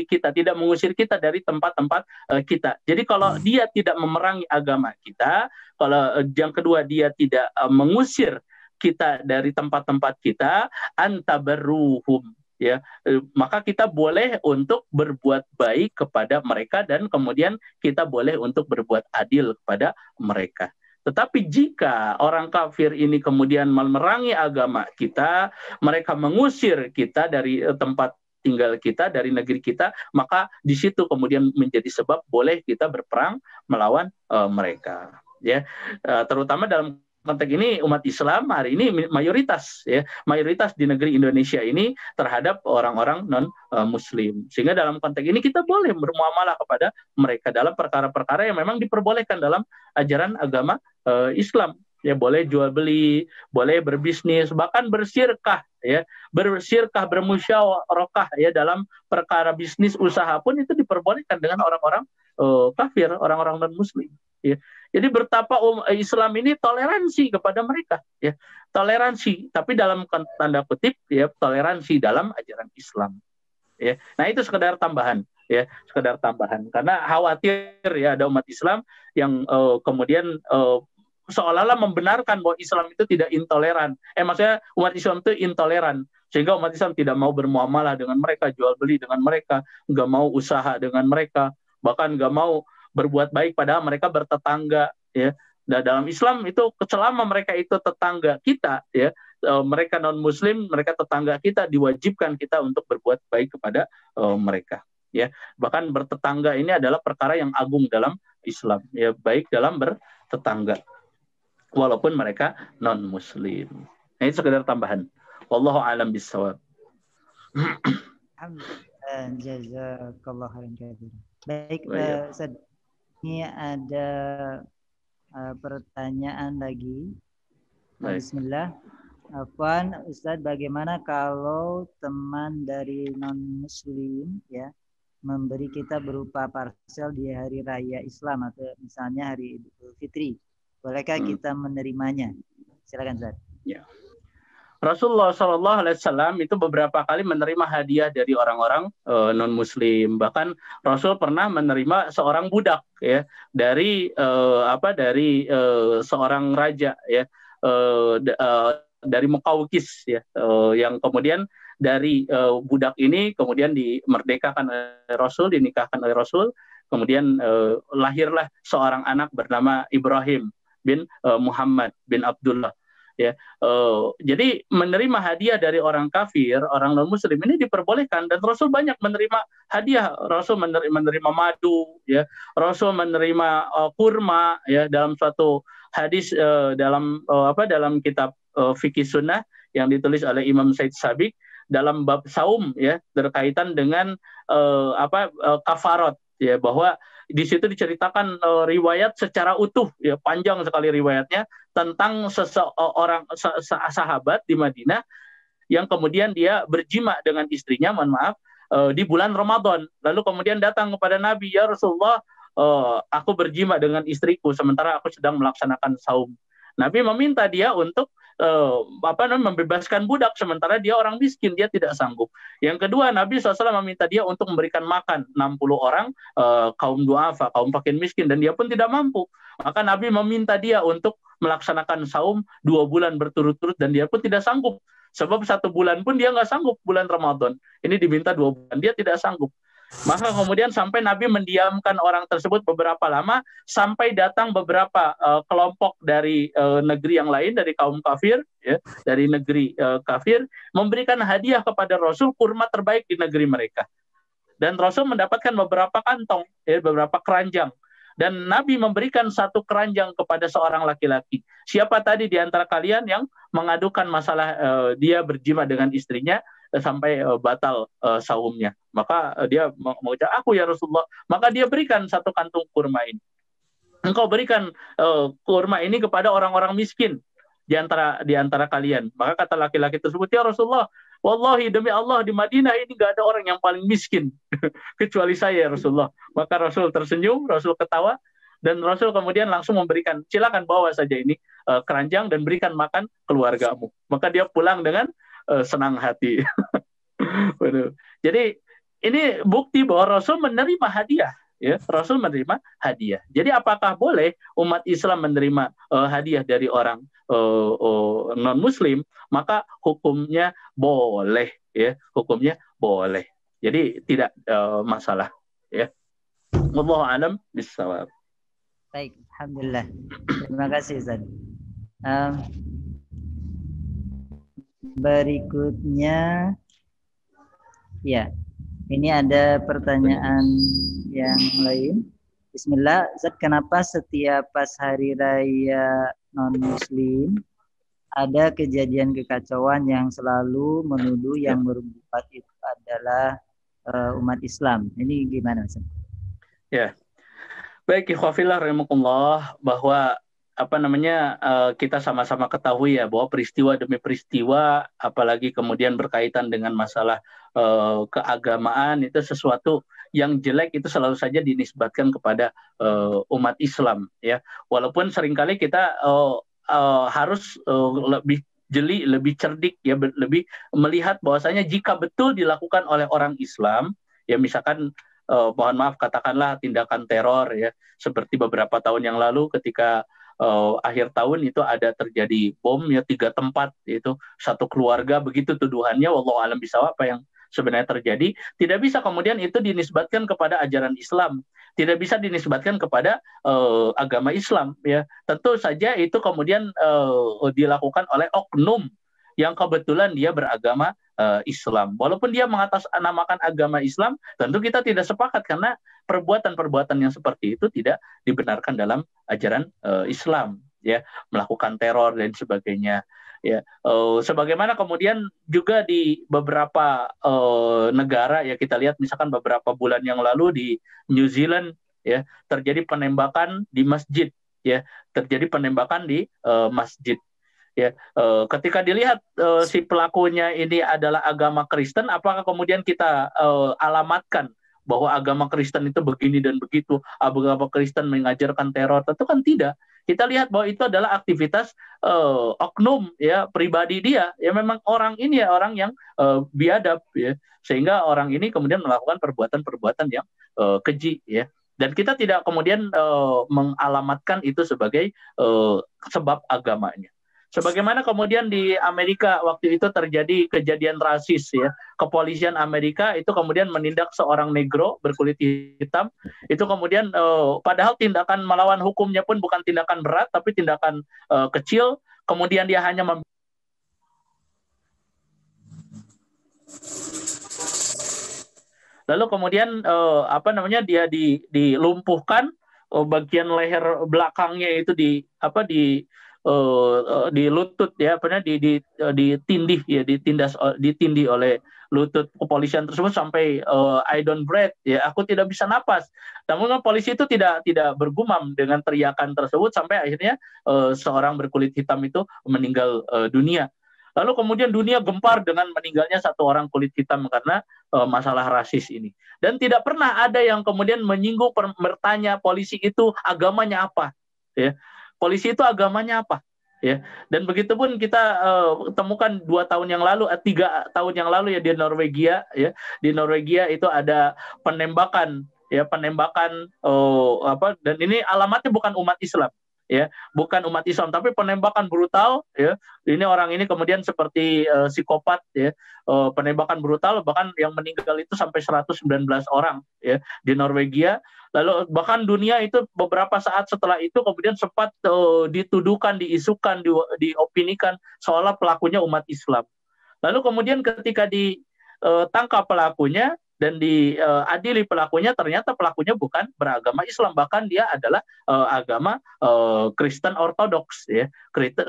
kita, tidak mengusir kita dari tempat-tempat kita. Jadi kalau dia tidak memerangi agama kita, kalau yang kedua dia tidak mengusir kita dari tempat-tempat kita, antabarruhum, ya, maka kita boleh untuk berbuat baik kepada mereka, dan kemudian kita boleh untuk berbuat adil kepada mereka. Tetapi jika orang kafir ini kemudian memerangi agama kita, mereka mengusir kita dari tempat tinggal kita, dari negeri kita, maka di situ kemudian menjadi sebab boleh kita berperang melawan mereka, ya. Terutama dalam konteks ini umat Islam hari ini mayoritas, ya, mayoritas di negeri Indonesia ini terhadap orang-orang non Muslim, sehingga dalam konteks ini kita boleh bermuamalah kepada mereka dalam perkara-perkara yang memang diperbolehkan dalam ajaran agama Islam, ya. Boleh jual beli, boleh berbisnis, bahkan bersirkah, ya, bermusyawarah, ya, dalam perkara bisnis usaha pun itu diperbolehkan dengan orang-orang kafir, orang-orang non Muslim, ya. Jadi betapa Islam ini toleransi kepada mereka, ya, toleransi, tapi dalam tanda kutip, ya, toleransi dalam ajaran Islam, ya. Nah, itu sekedar tambahan, ya, sekedar tambahan, karena khawatir, ya, ada umat Islam yang kemudian seolah-olah membenarkan bahwa Islam itu tidak intoleran. Maksudnya umat Islam itu intoleran, sehingga umat Islam tidak mau bermuamalah dengan mereka, jual beli dengan mereka, nggak mau usaha dengan mereka, bahkan nggak mau berbuat baik padahal mereka bertetangga, ya. Dan dalam Islam itu selama mereka itu tetangga kita, ya, mereka non Muslim, mereka tetangga kita, diwajibkan kita untuk berbuat baik kepada mereka, ya. Bahkan bertetangga ini adalah perkara yang agung dalam Islam, ya, baik dalam bertetangga walaupun mereka non Muslim. Nah, ini sekedar tambahan. Wallahu a'lam bishawab. Jazakallah khairan katsir. Baik, Ustaz. Ini ada pertanyaan lagi. Bismillah. Afwan, Ustaz, bagaimana kalau teman dari non-Muslim, ya, memberi kita berupa parsel di hari raya Islam atau misalnya hari Idul Fitri? Bolehkah kita menerimanya? Silakan, Ustaz. Ya. Rasulullah SAW itu beberapa kali menerima hadiah dari orang-orang non-Muslim. Bahkan Rasul pernah menerima seorang budak, ya, dari seorang raja, ya, dari Muqawqis, ya, yang kemudian dari budak ini kemudian dimerdekakan oleh Rasul, dinikahkan oleh Rasul, kemudian lahirlah seorang anak bernama Ibrahim bin Muhammad bin Abdullah. ya. Jadi menerima hadiah dari orang kafir, orang non muslim ini diperbolehkan, dan Rasul banyak menerima hadiah. Rasul menerima madu, ya. Rasul menerima kurma, ya, dalam suatu hadis dalam kitab fikih sunnah yang ditulis oleh Imam Said Sabiq dalam bab saum, ya, berkaitan dengan kafarat, ya, bahwa di situ diceritakan riwayat secara utuh, ya, panjang sekali riwayatnya tentang seseorang sahabat di Madinah yang kemudian dia berjima dengan istrinya, mohon maaf, di bulan Ramadan. Lalu kemudian datang kepada Nabi, ya Rasulullah, aku berjima dengan istriku sementara aku sedang melaksanakan saum. Nabi meminta dia untuk membebaskan budak sementara dia orang miskin, dia tidak sanggup. Yang kedua, Nabi SAW meminta dia untuk memberikan makan 60 orang kaum duafa, kaum fakir miskin, dan dia pun tidak mampu. Maka Nabi meminta dia untuk melaksanakan saum 2 bulan berturut-turut, dan dia pun tidak sanggup. Sebab 1 bulan pun dia nggak sanggup, bulan Ramadan. Ini diminta 2 bulan, dia tidak sanggup. Maka kemudian sampai Nabi mendiamkan orang tersebut beberapa lama, sampai datang beberapa kelompok dari negeri yang lain, dari kaum kafir, ya, dari negeri kafir, memberikan hadiah kepada Rasul kurma terbaik di negeri mereka. Dan Rasul mendapatkan beberapa kantong, ya, beberapa keranjang. Dan Nabi memberikan 1 keranjang kepada seorang laki-laki. Siapa tadi di antara kalian yang mengadukan masalah dia berjima dengan istrinya sampai batal saumnya? Maka dia mengucap, aku ya Rasulullah. Maka dia berikan 1 kantung kurma ini. Engkau berikan kurma ini kepada orang-orang miskin di antara kalian. Maka kata laki-laki tersebut, ya Rasulullah, wallahi demi Allah di Madinah ini nggak ada orang yang paling miskin kecuali saya ya Rasulullah. Maka Rasul tersenyum, Rasul ketawa, dan Rasul kemudian langsung memberikan, silakan bawa saja ini keranjang dan berikan makan keluargamu. Maka dia pulang dengan senang hati. Jadi ini bukti bahwa Rasul menerima hadiah, ya. Rasul menerima hadiah. Jadi apakah boleh umat Islam menerima hadiah dari orang non Muslim? Maka hukumnya boleh, ya. Hukumnya boleh. Jadi tidak masalah, ya. Wallahu a'lam bishawab. Baik, alhamdulillah. Terima kasih Ustaz. Berikutnya, ya. Ini ada pertanyaan yang lain. Bismillah, Ustaz, kenapa setiap pas hari raya non-muslim ada kejadian kekacauan yang selalu menuduh yang berbuat itu adalah umat Islam? Ini gimana, Ustaz? Ya. Baik, ikhwafillah rahimakumullah, bahwa kita sama-sama ketahui ya bahwa peristiwa demi peristiwa, apalagi kemudian berkaitan dengan masalah keagamaan, itu sesuatu yang jelek itu selalu saja dinisbatkan kepada umat Islam, ya. Walaupun seringkali kita harus lebih jeli, lebih cerdik, ya, lebih melihat bahwasanya jika betul dilakukan oleh orang Islam, ya, misalkan mohon maaf katakanlah tindakan teror, ya, seperti beberapa tahun yang lalu ketika akhir tahun itu ada terjadi bom, ya, 3 tempat, yaitu 1 keluarga, begitu tuduhannya, wallahu alam bisawab apa yang sebenarnya terjadi. Tidak bisa kemudian itu dinisbatkan kepada ajaran Islam, tidak bisa dinisbatkan kepada agama Islam, ya. Tentu saja itu kemudian dilakukan oleh oknum yang kebetulan dia beragama Islam. Walaupun dia mengatasnamakan agama Islam, tentu kita tidak sepakat karena perbuatan-perbuatan yang seperti itu tidak dibenarkan dalam ajaran Islam, ya, melakukan teror dan sebagainya, ya. Sebagaimana kemudian juga di beberapa negara, ya, kita lihat misalkan beberapa bulan yang lalu di New Zealand, ya, terjadi penembakan di masjid, ya, terjadi penembakan di masjid. Ya, ketika dilihat si pelakunya ini adalah agama Kristen, apakah kemudian kita alamatkan bahwa agama Kristen itu begini dan begitu, agama Kristen mengajarkan teror? Tentu kan tidak. Kita lihat bahwa itu adalah aktivitas oknum, ya, pribadi dia. Ya, memang orang ini ya orang yang biadab, ya, sehingga orang ini kemudian melakukan perbuatan-perbuatan yang keji, ya. Dan kita tidak kemudian mengalamatkan itu sebagai sebab agamanya. Sebagaimana kemudian di Amerika waktu itu terjadi kejadian rasis, ya. Kepolisian Amerika itu kemudian menindak seorang negro berkulit hitam. Itu kemudian padahal tindakan melawan hukumnya pun bukan tindakan berat, tapi tindakan kecil. kemudian dia hanya lalu kemudian dia dilumpuhkan, bagian leher belakangnya itu di lutut ya, ditindih ya, ditindih oleh lutut kepolisian tersebut sampai I don't breathe ya, aku tidak bisa napas. Namun polisi itu tidak bergumam dengan teriakan tersebut sampai akhirnya seorang berkulit hitam itu meninggal dunia. Lalu kemudian dunia gempar dengan meninggalnya satu orang kulit hitam karena masalah rasis ini. Dan tidak pernah ada yang kemudian menyinggung, bertanya polisi itu agamanya apa, ya. Polisi itu agamanya apa, ya. Dan begitu pun kita temukan 3 tahun yang lalu ya di Norwegia, ya. Di Norwegia itu ada penembakan, ya, dan ini alamatnya bukan umat Islam. Ya, bukan umat Islam, tapi penembakan brutal. Ya, ini orang ini kemudian seperti psikopat. Ya, penembakan brutal, bahkan yang meninggal itu sampai 119 orang. Ya, di Norwegia. Lalu bahkan dunia itu beberapa saat setelah itu kemudian sempat dituduhkan, diisukan, diopinikan seolah pelakunya umat Islam. Lalu kemudian ketika ditangkap pelakunya dan diadili pelakunya, ternyata pelakunya bukan beragama Islam, bahkan dia adalah agama Kristen Ortodoks, ya,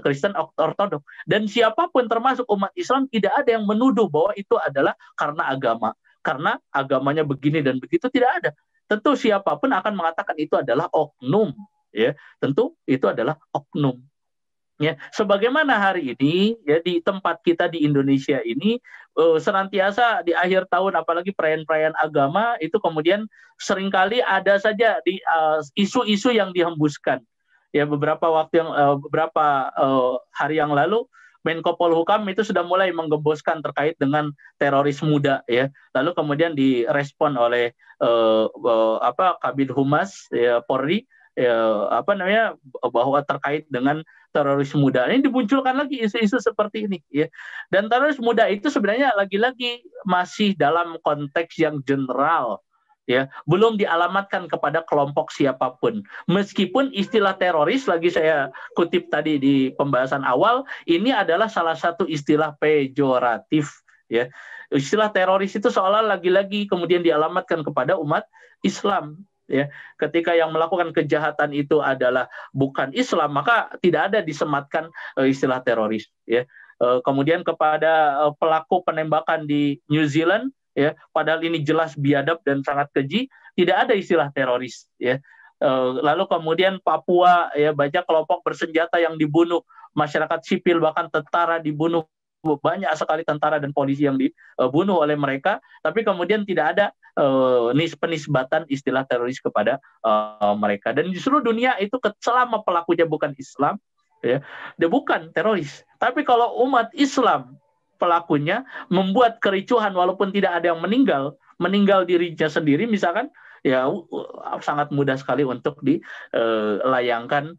Kristen Ortodoks. Dan siapapun termasuk umat Islam tidak ada yang menuduh bahwa itu adalah karena agama, karena agamanya begini dan begitu, tidak ada. Tentu siapapun akan mengatakan itu adalah oknum, ya, tentu itu adalah oknum. Ya, sebagaimana hari ini ya di tempat kita di Indonesia ini senantiasa di akhir tahun apalagi perayaan-perayaan agama itu kemudian seringkali ada saja di isu-isu yang dihembuskan. Ya, beberapa hari yang lalu Menko Polhukam itu sudah mulai menggemboskan terkait dengan teroris muda, ya. Lalu kemudian direspon oleh Kabid Humas ya, Polri, bahwa terkait dengan teroris muda ini dimunculkan lagi isu-isu seperti ini, ya. Dan teroris muda itu sebenarnya lagi-lagi masih dalam konteks yang general, ya, belum dialamatkan kepada kelompok siapapun. Meskipun istilah teroris, lagi saya kutip tadi di pembahasan awal, ini adalah salah satu istilah pejoratif, ya. Istilah teroris itu seolah lagi-lagi kemudian dialamatkan kepada umat Islam. Ya, ketika yang melakukan kejahatan itu adalah bukan Islam, maka tidak ada disematkan istilah teroris. Ya, kemudian kepada pelaku penembakan di New Zealand, ya, padahal ini jelas biadab dan sangat keji, tidak ada istilah teroris. Ya, lalu kemudian Papua, ya, banyak kelompok bersenjata yang dibunuh, masyarakat sipil bahkan tentara dibunuh, banyak sekali tentara dan polisi yang dibunuh oleh mereka, tapi kemudian tidak ada penisbatan istilah teroris kepada mereka. Dan di seluruh dunia itu selama pelakunya bukan Islam, ya, dia bukan teroris. Tapi kalau umat Islam pelakunya membuat kericuhan walaupun tidak ada yang meninggal dirinya sendiri misalkan, ya sangat mudah sekali untuk dilayangkan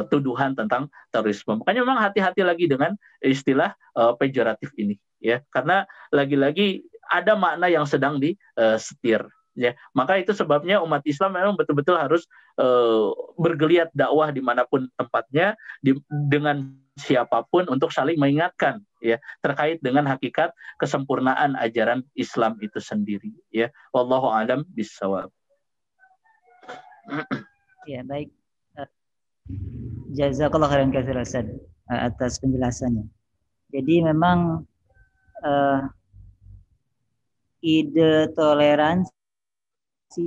tuduhan tentang terorisme. Makanya memang hati-hati lagi dengan istilah pejoratif ini, ya, karena lagi-lagi ada makna yang sedang disetir, ya. Maka itu sebabnya umat Islam memang betul-betul harus bergeliat dakwah dimanapun tempatnya, dengan siapapun untuk saling mengingatkan, ya, terkait dengan hakikat kesempurnaan ajaran Islam itu sendiri, ya. Wallahu a'lam bishawab. Ya, baik. Jazakallah khairan katsiran Ustaz atas penjelasannya. Jadi memang ide toleransi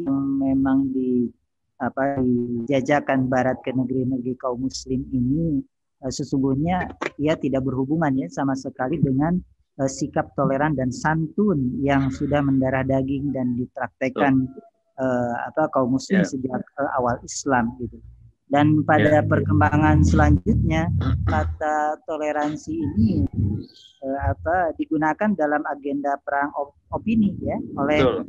yang memang dijajakan Barat ke negeri-negeri kaum muslim ini sesungguhnya ia tidak berhubungan, ya, sama sekali dengan sikap toleran dan santun yang sudah mendarah daging dan dipraktekkan kaum muslim sejak awal Islam gitu. Dan pada perkembangan selanjutnya kata toleransi ini digunakan dalam agenda perang opini, ya, oleh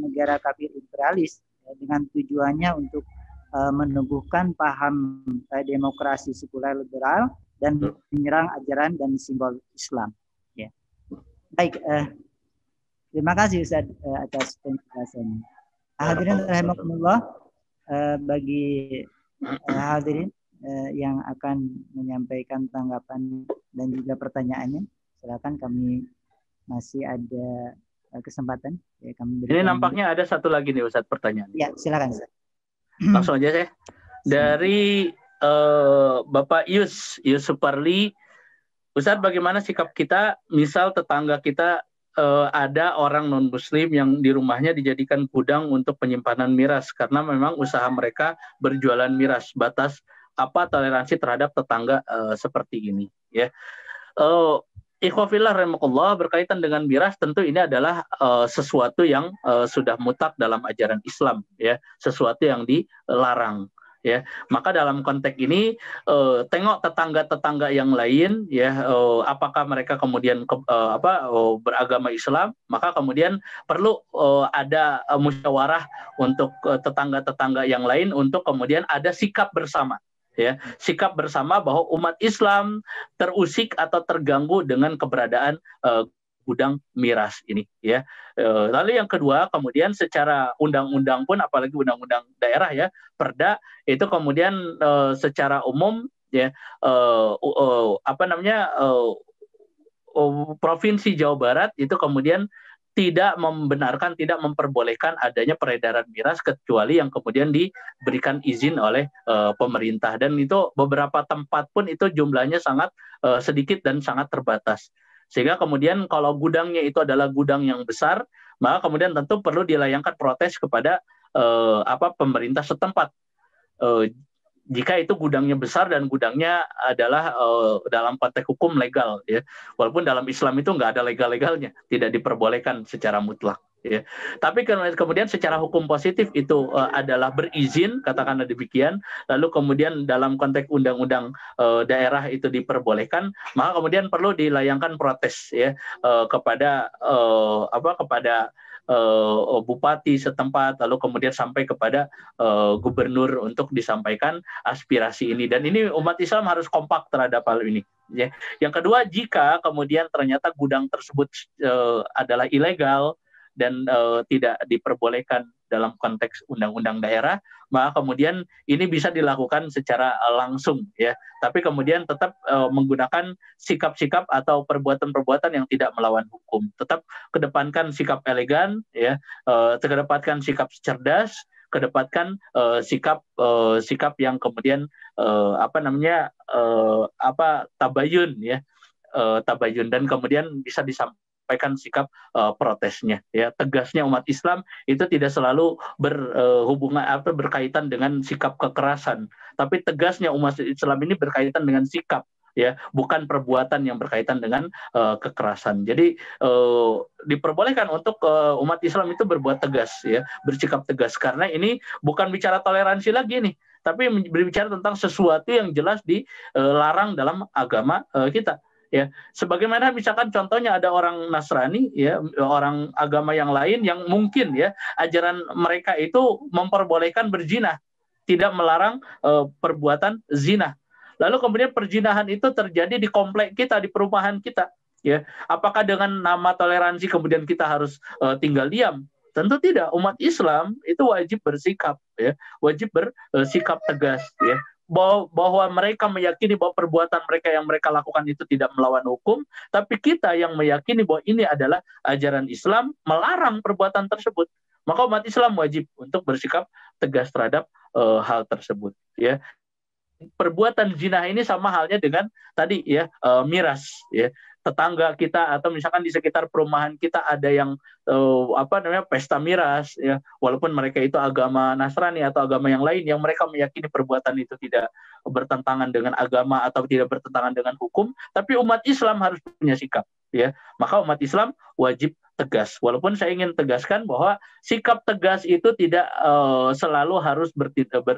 negara kafir imperialis, ya, dengan tujuannya untuk meneguhkan paham demokrasi sekuler liberal dan menyerang ajaran dan simbol Islam, ya. Baik, terima kasih Ustaz atas penjelasannya. Hadirin rahimakumullah, bagi hadirin yang akan menyampaikan tanggapan dan juga pertanyaannya. Silakan, kami masih ada kesempatan. Ya, kami Ini nampaknya ada satu lagi nih Ustadz pertanyaan. Ya, silakan Ustadz. Langsung aja saya. Dari Bapak Yusuf Parli, Ustadz, bagaimana sikap kita, misal tetangga kita ada orang non-muslim yang di rumahnya dijadikan gudang untuk penyimpanan miras, karena memang usaha mereka berjualan miras. Batas apa toleransi terhadap tetangga seperti ini? Ya, ikhwafillah rahimakumullah, berkaitan dengan miras, tentu ini adalah sesuatu yang sudah mutlak dalam ajaran Islam, ya, sesuatu yang dilarang. Ya, maka dalam konteks ini tengok tetangga-tetangga yang lain, ya, apakah mereka kemudian beragama Islam, maka kemudian perlu ada musyawarah untuk tetangga-tetangga yang lain untuk kemudian ada sikap bersama, ya, sikap bersama bahwa umat Islam terusik atau terganggu dengan keberadaan gudang miras ini, ya. Lalu yang kedua, kemudian secara undang-undang pun, apalagi undang-undang daerah, ya, Perda, itu kemudian secara umum, ya, Provinsi Jawa Barat itu kemudian tidak membenarkan, tidak memperbolehkan adanya peredaran miras kecuali yang kemudian diberikan izin oleh pemerintah, dan itu beberapa tempat pun itu jumlahnya sangat sedikit dan sangat terbatas. Sehingga kemudian kalau gudangnya itu adalah gudang yang besar, maka kemudian tentu perlu dilayangkan protes kepada pemerintah setempat. Jika itu gudangnya besar dan gudangnya adalah dalam konteks hukum legal, ya, walaupun dalam Islam itu nggak ada legal-legalnya, tidak diperbolehkan secara mutlak, ya. Tapi kemudian secara hukum positif itu adalah berizin, katakanlah demikian, lalu kemudian dalam konteks undang-undang daerah itu diperbolehkan, maka kemudian perlu dilayangkan protes, ya, kepada bupati setempat, lalu kemudian sampai kepada gubernur untuk disampaikan aspirasi ini. Dan ini umat Islam harus kompak terhadap hal ini, ya. Yang kedua, jika kemudian ternyata gudang tersebut adalah ilegal dan tidak diperbolehkan dalam konteks undang-undang daerah, maka kemudian ini bisa dilakukan secara langsung, ya. Tapi kemudian tetap menggunakan sikap-sikap atau perbuatan-perbuatan yang tidak melawan hukum. Tetap kedepankan sikap elegan, ya, kedepankan sikap cerdas, kedepankan sikap yang kemudian tabayun, ya, tabayun, dan kemudian bisa disampaikan sikap protesnya, ya. Tegasnya umat Islam itu tidak selalu berkaitan dengan sikap kekerasan, tapi tegasnya umat Islam ini berkaitan dengan sikap, ya, bukan perbuatan yang berkaitan dengan kekerasan. Jadi diperbolehkan untuk umat Islam itu berbuat tegas, ya, bersikap tegas, karena ini bukan bicara toleransi lagi nih, tapi berbicara tentang sesuatu yang jelas dilarang dalam agama kita. Ya, sebagaimana misalkan contohnya ada orang Nasrani, ya, orang agama yang lain yang mungkin, ya, ajaran mereka itu memperbolehkan berzina, tidak melarang perbuatan zina. Lalu kemudian perzinahan itu terjadi di komplek kita, di perumahan kita, ya. Apakah dengan nama toleransi kemudian kita harus tinggal diam? Tentu tidak. Umat Islam itu wajib bersikap, ya, wajib bersikap tegas, ya, bahwa mereka meyakini bahwa perbuatan mereka yang mereka lakukan itu tidak melawan hukum, tapi kita yang meyakini bahwa ini adalah ajaran Islam melarang perbuatan tersebut. Maka umat Islam wajib untuk bersikap tegas terhadap hal tersebut, ya. Perbuatan zina ini sama halnya dengan tadi, ya, miras, ya. Tetangga kita atau misalkan di sekitar perumahan kita ada yang pesta miras, ya, walaupun mereka itu agama Nasrani atau agama yang lain yang mereka meyakini perbuatan itu tidak bertentangan dengan agama atau tidak bertentangan dengan hukum, tapi umat Islam harus punya sikap, ya. Maka umat Islam wajib tegas. Walaupun saya ingin tegaskan bahwa sikap tegas itu tidak selalu harus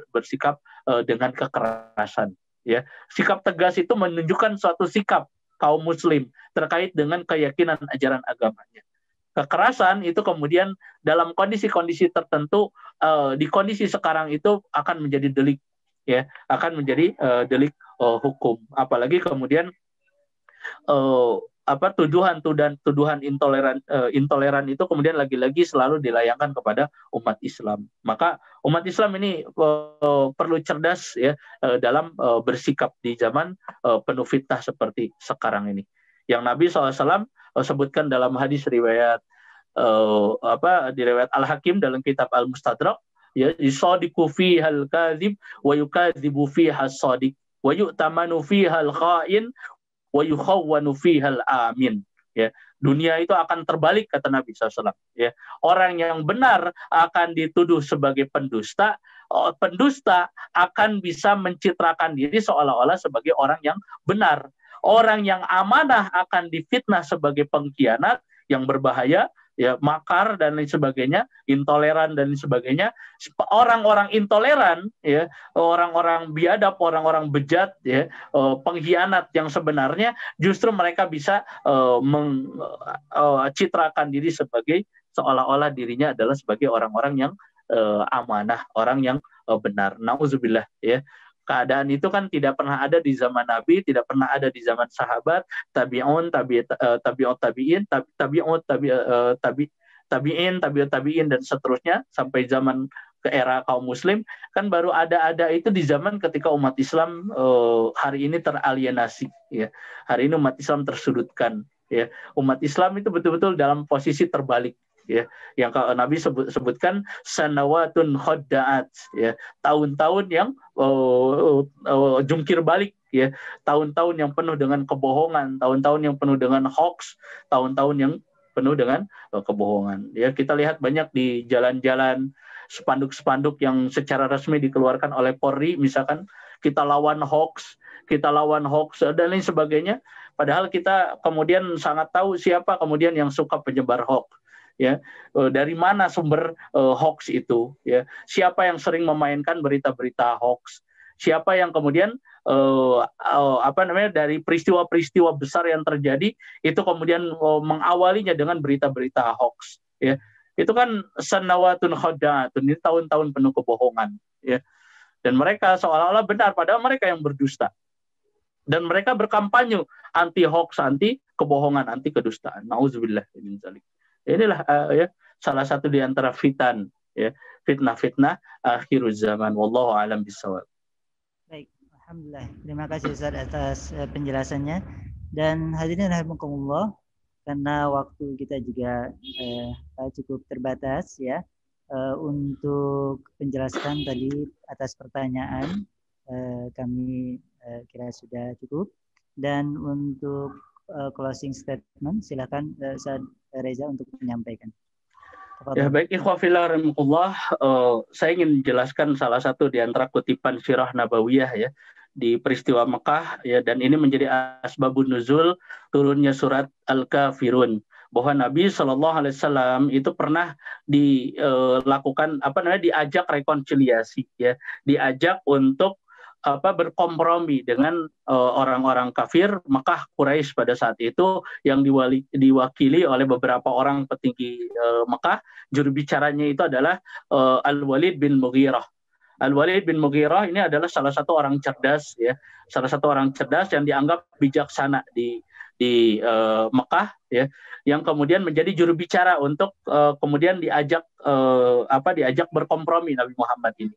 bersikap dengan kekerasan, ya. Sikap tegas itu menunjukkan suatu sikap kaum muslim terkait dengan keyakinan ajaran agamanya. Kekerasan itu kemudian dalam kondisi-kondisi tertentu, di kondisi sekarang itu akan menjadi delik, ya, akan menjadi delik hukum. Apalagi kemudian tuduhan intoleran itu kemudian lagi-lagi selalu dilayangkan kepada umat Islam. Maka umat Islam ini perlu cerdas ya dalam bersikap di zaman penuh fitnah seperti sekarang ini. Yang Nabi SAW sebutkan dalam hadis riwayat di riwayat Al-Hakim dalam kitab Al-Mustadrak, ya, yusadiqu fihal kadzib wa yukadzibu fihas shadiq wa yu'tamanu fihal kha'in wa yukhawwanu fihal amin. Ya, dunia itu akan terbalik kata Nabi SAW. Ya, orang yang benar akan dituduh sebagai pendusta, pendusta akan bisa mencitrakan diri seolah-olah sebagai orang yang benar. Orang yang amanah akan difitnah sebagai pengkhianat yang berbahaya, ya, makar dan lain sebagainya, intoleran dan lain sebagainya. Orang-orang intoleran, ya, orang-orang biadab, orang-orang bejat, ya, pengkhianat yang sebenarnya justru mereka bisa mencitrakan diri sebagai seolah-olah dirinya adalah sebagai orang-orang yang amanah, orang yang benar. Nauzubillah, ya. Keadaan itu kan tidak pernah ada di zaman Nabi, tidak pernah ada di zaman sahabat, tabi'un, tabi'in, tabi'in dan seterusnya sampai zaman ke era kaum muslim. Kan baru ada itu di zaman ketika umat Islam hari ini teralienasi, ya. Hari ini umat Islam tersudutkan, ya. Umat Islam itu betul-betul dalam posisi terbalik, ya, yang Nabi sebutkan sanawatun khadda'at, ya, tahun-tahun yang jungkir balik, ya, tahun-tahun yang penuh dengan kebohongan, tahun-tahun yang penuh dengan hoax, tahun-tahun yang penuh dengan kebohongan. Ya, kita lihat banyak di jalan-jalan spanduk-spanduk yang secara resmi dikeluarkan oleh Polri, misalkan kita lawan hoax dan lain sebagainya. Padahal kita kemudian sangat tahu siapa kemudian yang suka penyebar hoax. Ya, dari mana sumber hoax itu, ya, siapa yang sering memainkan berita-berita hoax, siapa yang kemudian dari peristiwa-peristiwa besar yang terjadi itu kemudian mengawalinya dengan berita-berita hoax, ya. Itu kan sanawatun khadda'atun, ini tahun-tahun penuh kebohongan, ya. Dan mereka seolah-olah benar padahal mereka yang berdusta. Dan mereka berkampanye anti hoax, anti kebohongan, anti kedustaan. Nauzubillah min dzalik. Inilah ya salah satu di antara fitan, ya, fitnah-fitnah akhir zaman. Wallahu a'lam bishawab. Baik, alhamdulillah. Terima kasih Ustaz atas penjelasannya. Dan hadirin rahimakumullah, karena waktu kita juga cukup terbatas, ya, untuk menjelaskan tadi atas pertanyaan kami kira sudah cukup. Dan untuk closing statement, silakan Ustaz Reza untuk menyampaikan. Ya, baik, ikhwah fillah rahimakumullah, saya ingin menjelaskan salah satu di antara kutipan sirah nabawiyah, ya, di peristiwa Mekah, ya, dan ini menjadi asbabun nuzul turunnya surat Al-Kafirun, bahwa Nabi SAW itu pernah dilakukan diajak rekonsiliasi, ya, diajak untuk berkompromi dengan orang-orang kafir Mekah Quraisy pada saat itu yang diwakili oleh beberapa orang petinggi Mekah. Juru bicaranya itu adalah Al-Walid bin Mughirah. Al-Walid bin Mughirah ini adalah salah satu orang cerdas, ya, salah satu orang cerdas yang dianggap bijaksana di Mekah, ya, yang kemudian menjadi juru bicara untuk kemudian diajak berkompromi Nabi Muhammad ini.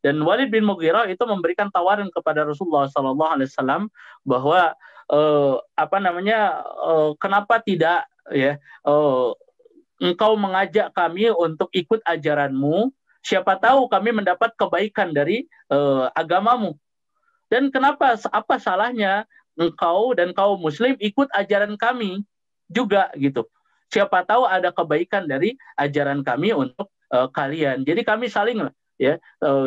Dan Walid bin Mughirah itu memberikan tawaran kepada Rasulullah SAW bahwa kenapa tidak, ya, engkau mengajak kami untuk ikut ajaranmu, siapa tahu kami mendapat kebaikan dari agamamu. Dan apa salahnya engkau dan kaum muslim ikut ajaran kami juga, gitu. Siapa tahu ada kebaikan dari ajaran kami untuk kalian. Jadi kami saling, ya,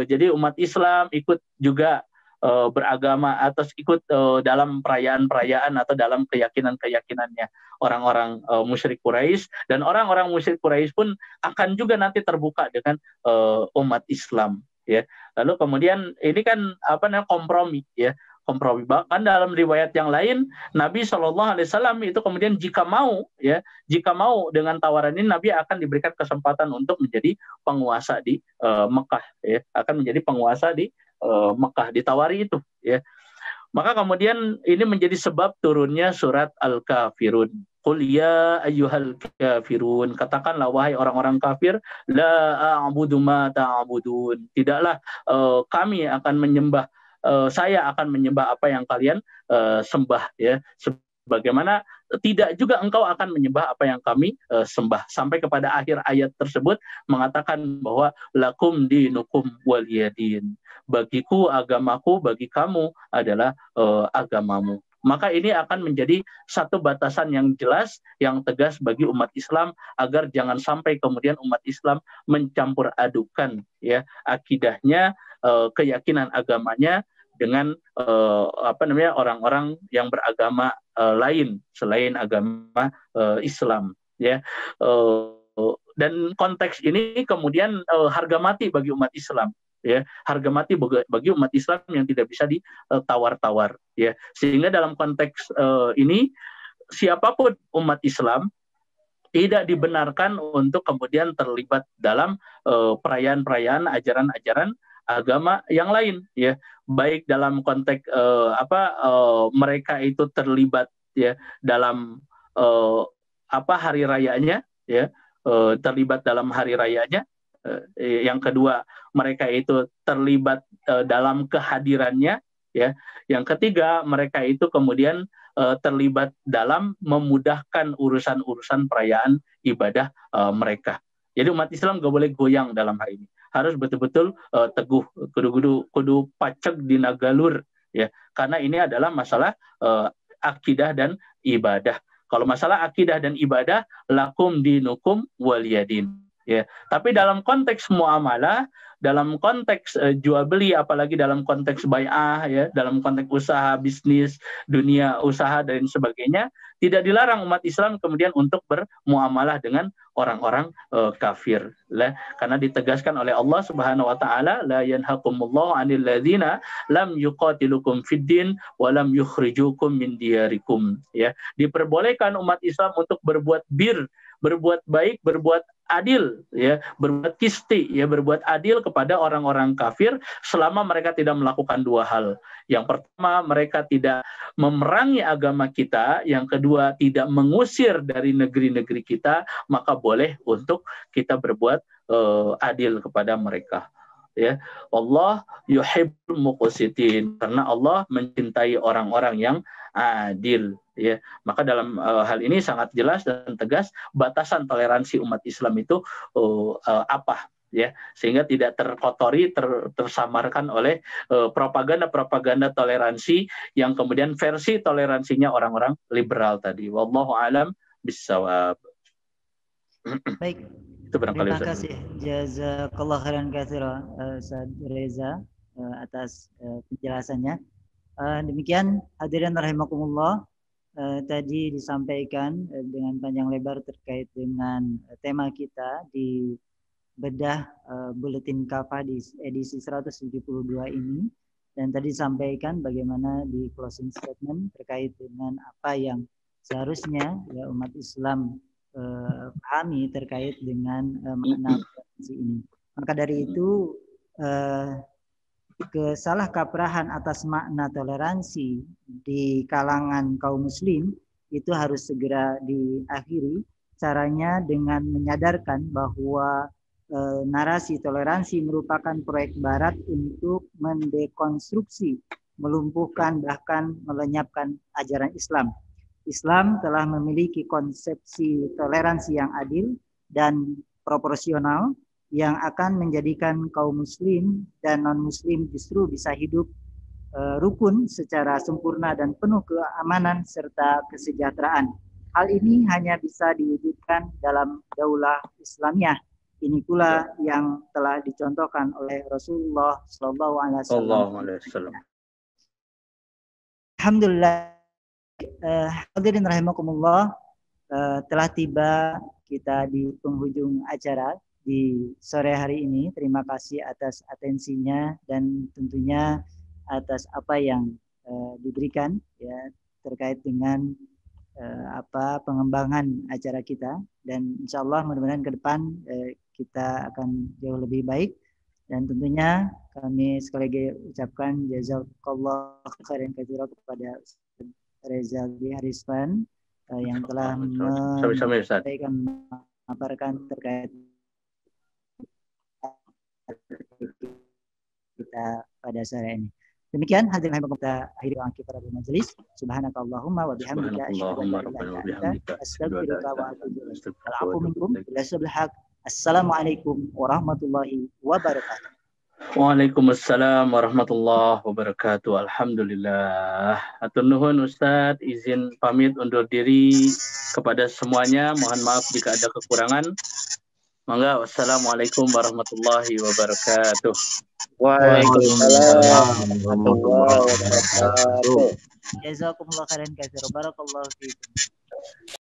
jadi umat Islam ikut juga beragama atau ikut dalam perayaan-perayaan atau dalam keyakinan-keyakinannya orang-orang musyrik Quraisy, dan orang-orang musyrik Quraisy pun akan juga nanti terbuka dengan umat Islam, ya. Lalu kemudian ini kan kompromi, ya, kompromi. Bahkan dalam riwayat yang lain Nabi SAW itu kemudian jika mau dengan tawaran ini Nabi akan diberikan kesempatan untuk menjadi penguasa di Mekah, ya, akan menjadi penguasa di Mekah, ditawari itu, ya. Maka kemudian ini menjadi sebab turunnya surat Al-Kafirun. Qul ya ayyuhal kafirun, katakanlah wahai orang-orang kafir, la a'budu ma ta'budun. Tidaklah kami akan menyembah, saya akan menyembah apa yang kalian sembah, ya. Sebagaimana tidak juga engkau akan menyembah apa yang kami sembah. Sampai kepada akhir ayat tersebut mengatakan bahwa lakum dinukum waliyadin. Bagiku agamaku, bagi kamu adalah agamamu. Maka ini akan menjadi satu batasan yang jelas, yang tegas bagi umat Islam agar jangan sampai kemudian umat Islam mencampur adukan, ya, akidahnya, keyakinan agamanya dengan orang-orang yang beragama lain selain agama Islam, ya. Dan konteks ini kemudian harga mati bagi umat Islam, ya, harga mati bagi umat Islam yang tidak bisa ditawar-tawar, ya. Sehingga dalam konteks ini siapapun umat Islam tidak dibenarkan untuk kemudian terlibat dalam perayaan-perayaan, ajaran-ajaran agama yang lain, ya, baik dalam konteks mereka itu terlibat, ya, dalam hari rayanya, ya, terlibat dalam hari rayanya. Yang kedua, mereka itu terlibat dalam kehadirannya, ya. Yang ketiga, mereka itu kemudian terlibat dalam memudahkan urusan-urusan perayaan ibadah mereka. Jadi umat Islam gak boleh goyang dalam hal ini. Harus betul-betul teguh, kudu pacek di nagalur, ya. Karena ini adalah masalah akidah dan ibadah. Kalau masalah akidah dan ibadah, lakum dinukum waliyadin, ya. Tapi dalam konteks muamalah, dalam konteks jual beli, apalagi dalam konteks bai'ah, ya, dalam konteks usaha, bisnis, dunia usaha dan sebagainya, tidak dilarang umat Islam kemudian untuk bermuamalah dengan orang-orang kafir, lah. Karena ditegaskan oleh Allah Subhanahu wa taala, la yanhaqumullahu 'anil ladzina lam yuqatilukum fid din wa lam yukhrijukum min diyarikum, ya. Diperbolehkan umat Islam untuk berbuat berbuat baik, berbuat adil, ya, berbuat kisti, ya, berbuat adil kepada orang-orang kafir selama mereka tidak melakukan dua hal. Yang pertama, mereka tidak memerangi agama kita. Yang kedua, tidak mengusir dari negeri-negeri kita, maka boleh untuk kita berbuat adil kepada mereka, ya. Allah yuhibbul muqsitin, karena Allah mencintai orang-orang yang adil, ya. Maka dalam hal ini sangat jelas dan tegas batasan toleransi umat Islam itu apa, ya, sehingga tidak terkotori, tersamarkan oleh propaganda-propaganda toleransi yang kemudian versi toleransinya orang-orang liberal tadi. Wallahu alam bissawab. Baik. Itu barangkali. Terima kasih. Jazakallah khairan katsira Ustaz Reza atas penjelasannya. Demikian hadirin rahimakumullah, tadi disampaikan dengan panjang lebar terkait dengan tema kita di bedah buletin KAFA di edisi 172 ini, dan tadi disampaikan bagaimana di closing statement terkait dengan apa yang seharusnya, ya, umat Islam pahami terkait dengan makna toleransi ini. Maka dari itu kesalahkaprahan atas makna toleransi di kalangan kaum muslim itu harus segera diakhiri. Caranya dengan menyadarkan bahwa narasi toleransi merupakan proyek barat untuk mendekonstruksi, melumpuhkan, bahkan melenyapkan ajaran Islam. Islam telah memiliki konsepsi toleransi yang adil dan proporsional yang akan menjadikan kaum muslim dan non-muslim justru bisa hidup rukun secara sempurna dan penuh keamanan serta kesejahteraan. Hal ini hanya bisa diwujudkan dalam daulah Islamiyah. Ini pula yang telah dicontohkan oleh Rasulullah SAW. Alhamdulillah. Hadirin rahimakumullah, telah tiba kita di penghujung acara di sore hari ini. Terima kasih atas atensinya dan tentunya atas apa yang diberikan, ya, terkait dengan pengembangan acara kita, dan insya Allah mudah-mudahan ke depan kita akan jauh lebih baik. Dan tentunya kami sekali lagi ucapkan jazakallah khairan katsiran kepada Ustaz Rezaldi Harisman yang telah Sama-sama, Ustaz. memaparkan terkait kita pada sore ini. Demikian hadirin yang kita akhiri kita pada majelis. Subhanakallahumma wa bihamdika asyhadu an la ilaha illa anta astaghfiruka wa atubu ilaik. Wal minkum ila subhak. Assalamualaikum warahmatullahi wabarakatuh. Waalaikumsalam warahmatullahi wabarakatuh. Alhamdulillah. Hatur nuhun Ustadz, izin pamit undur diri kepada semuanya. Mohon maaf jika ada kekurangan. Mangga, wassalamualaikum warahmatullahi wabarakatuh. Waalaikumsalam warahmatullahi wabarakatuh. Jazakumullah khairan katsiran. Barakallahu fiikum.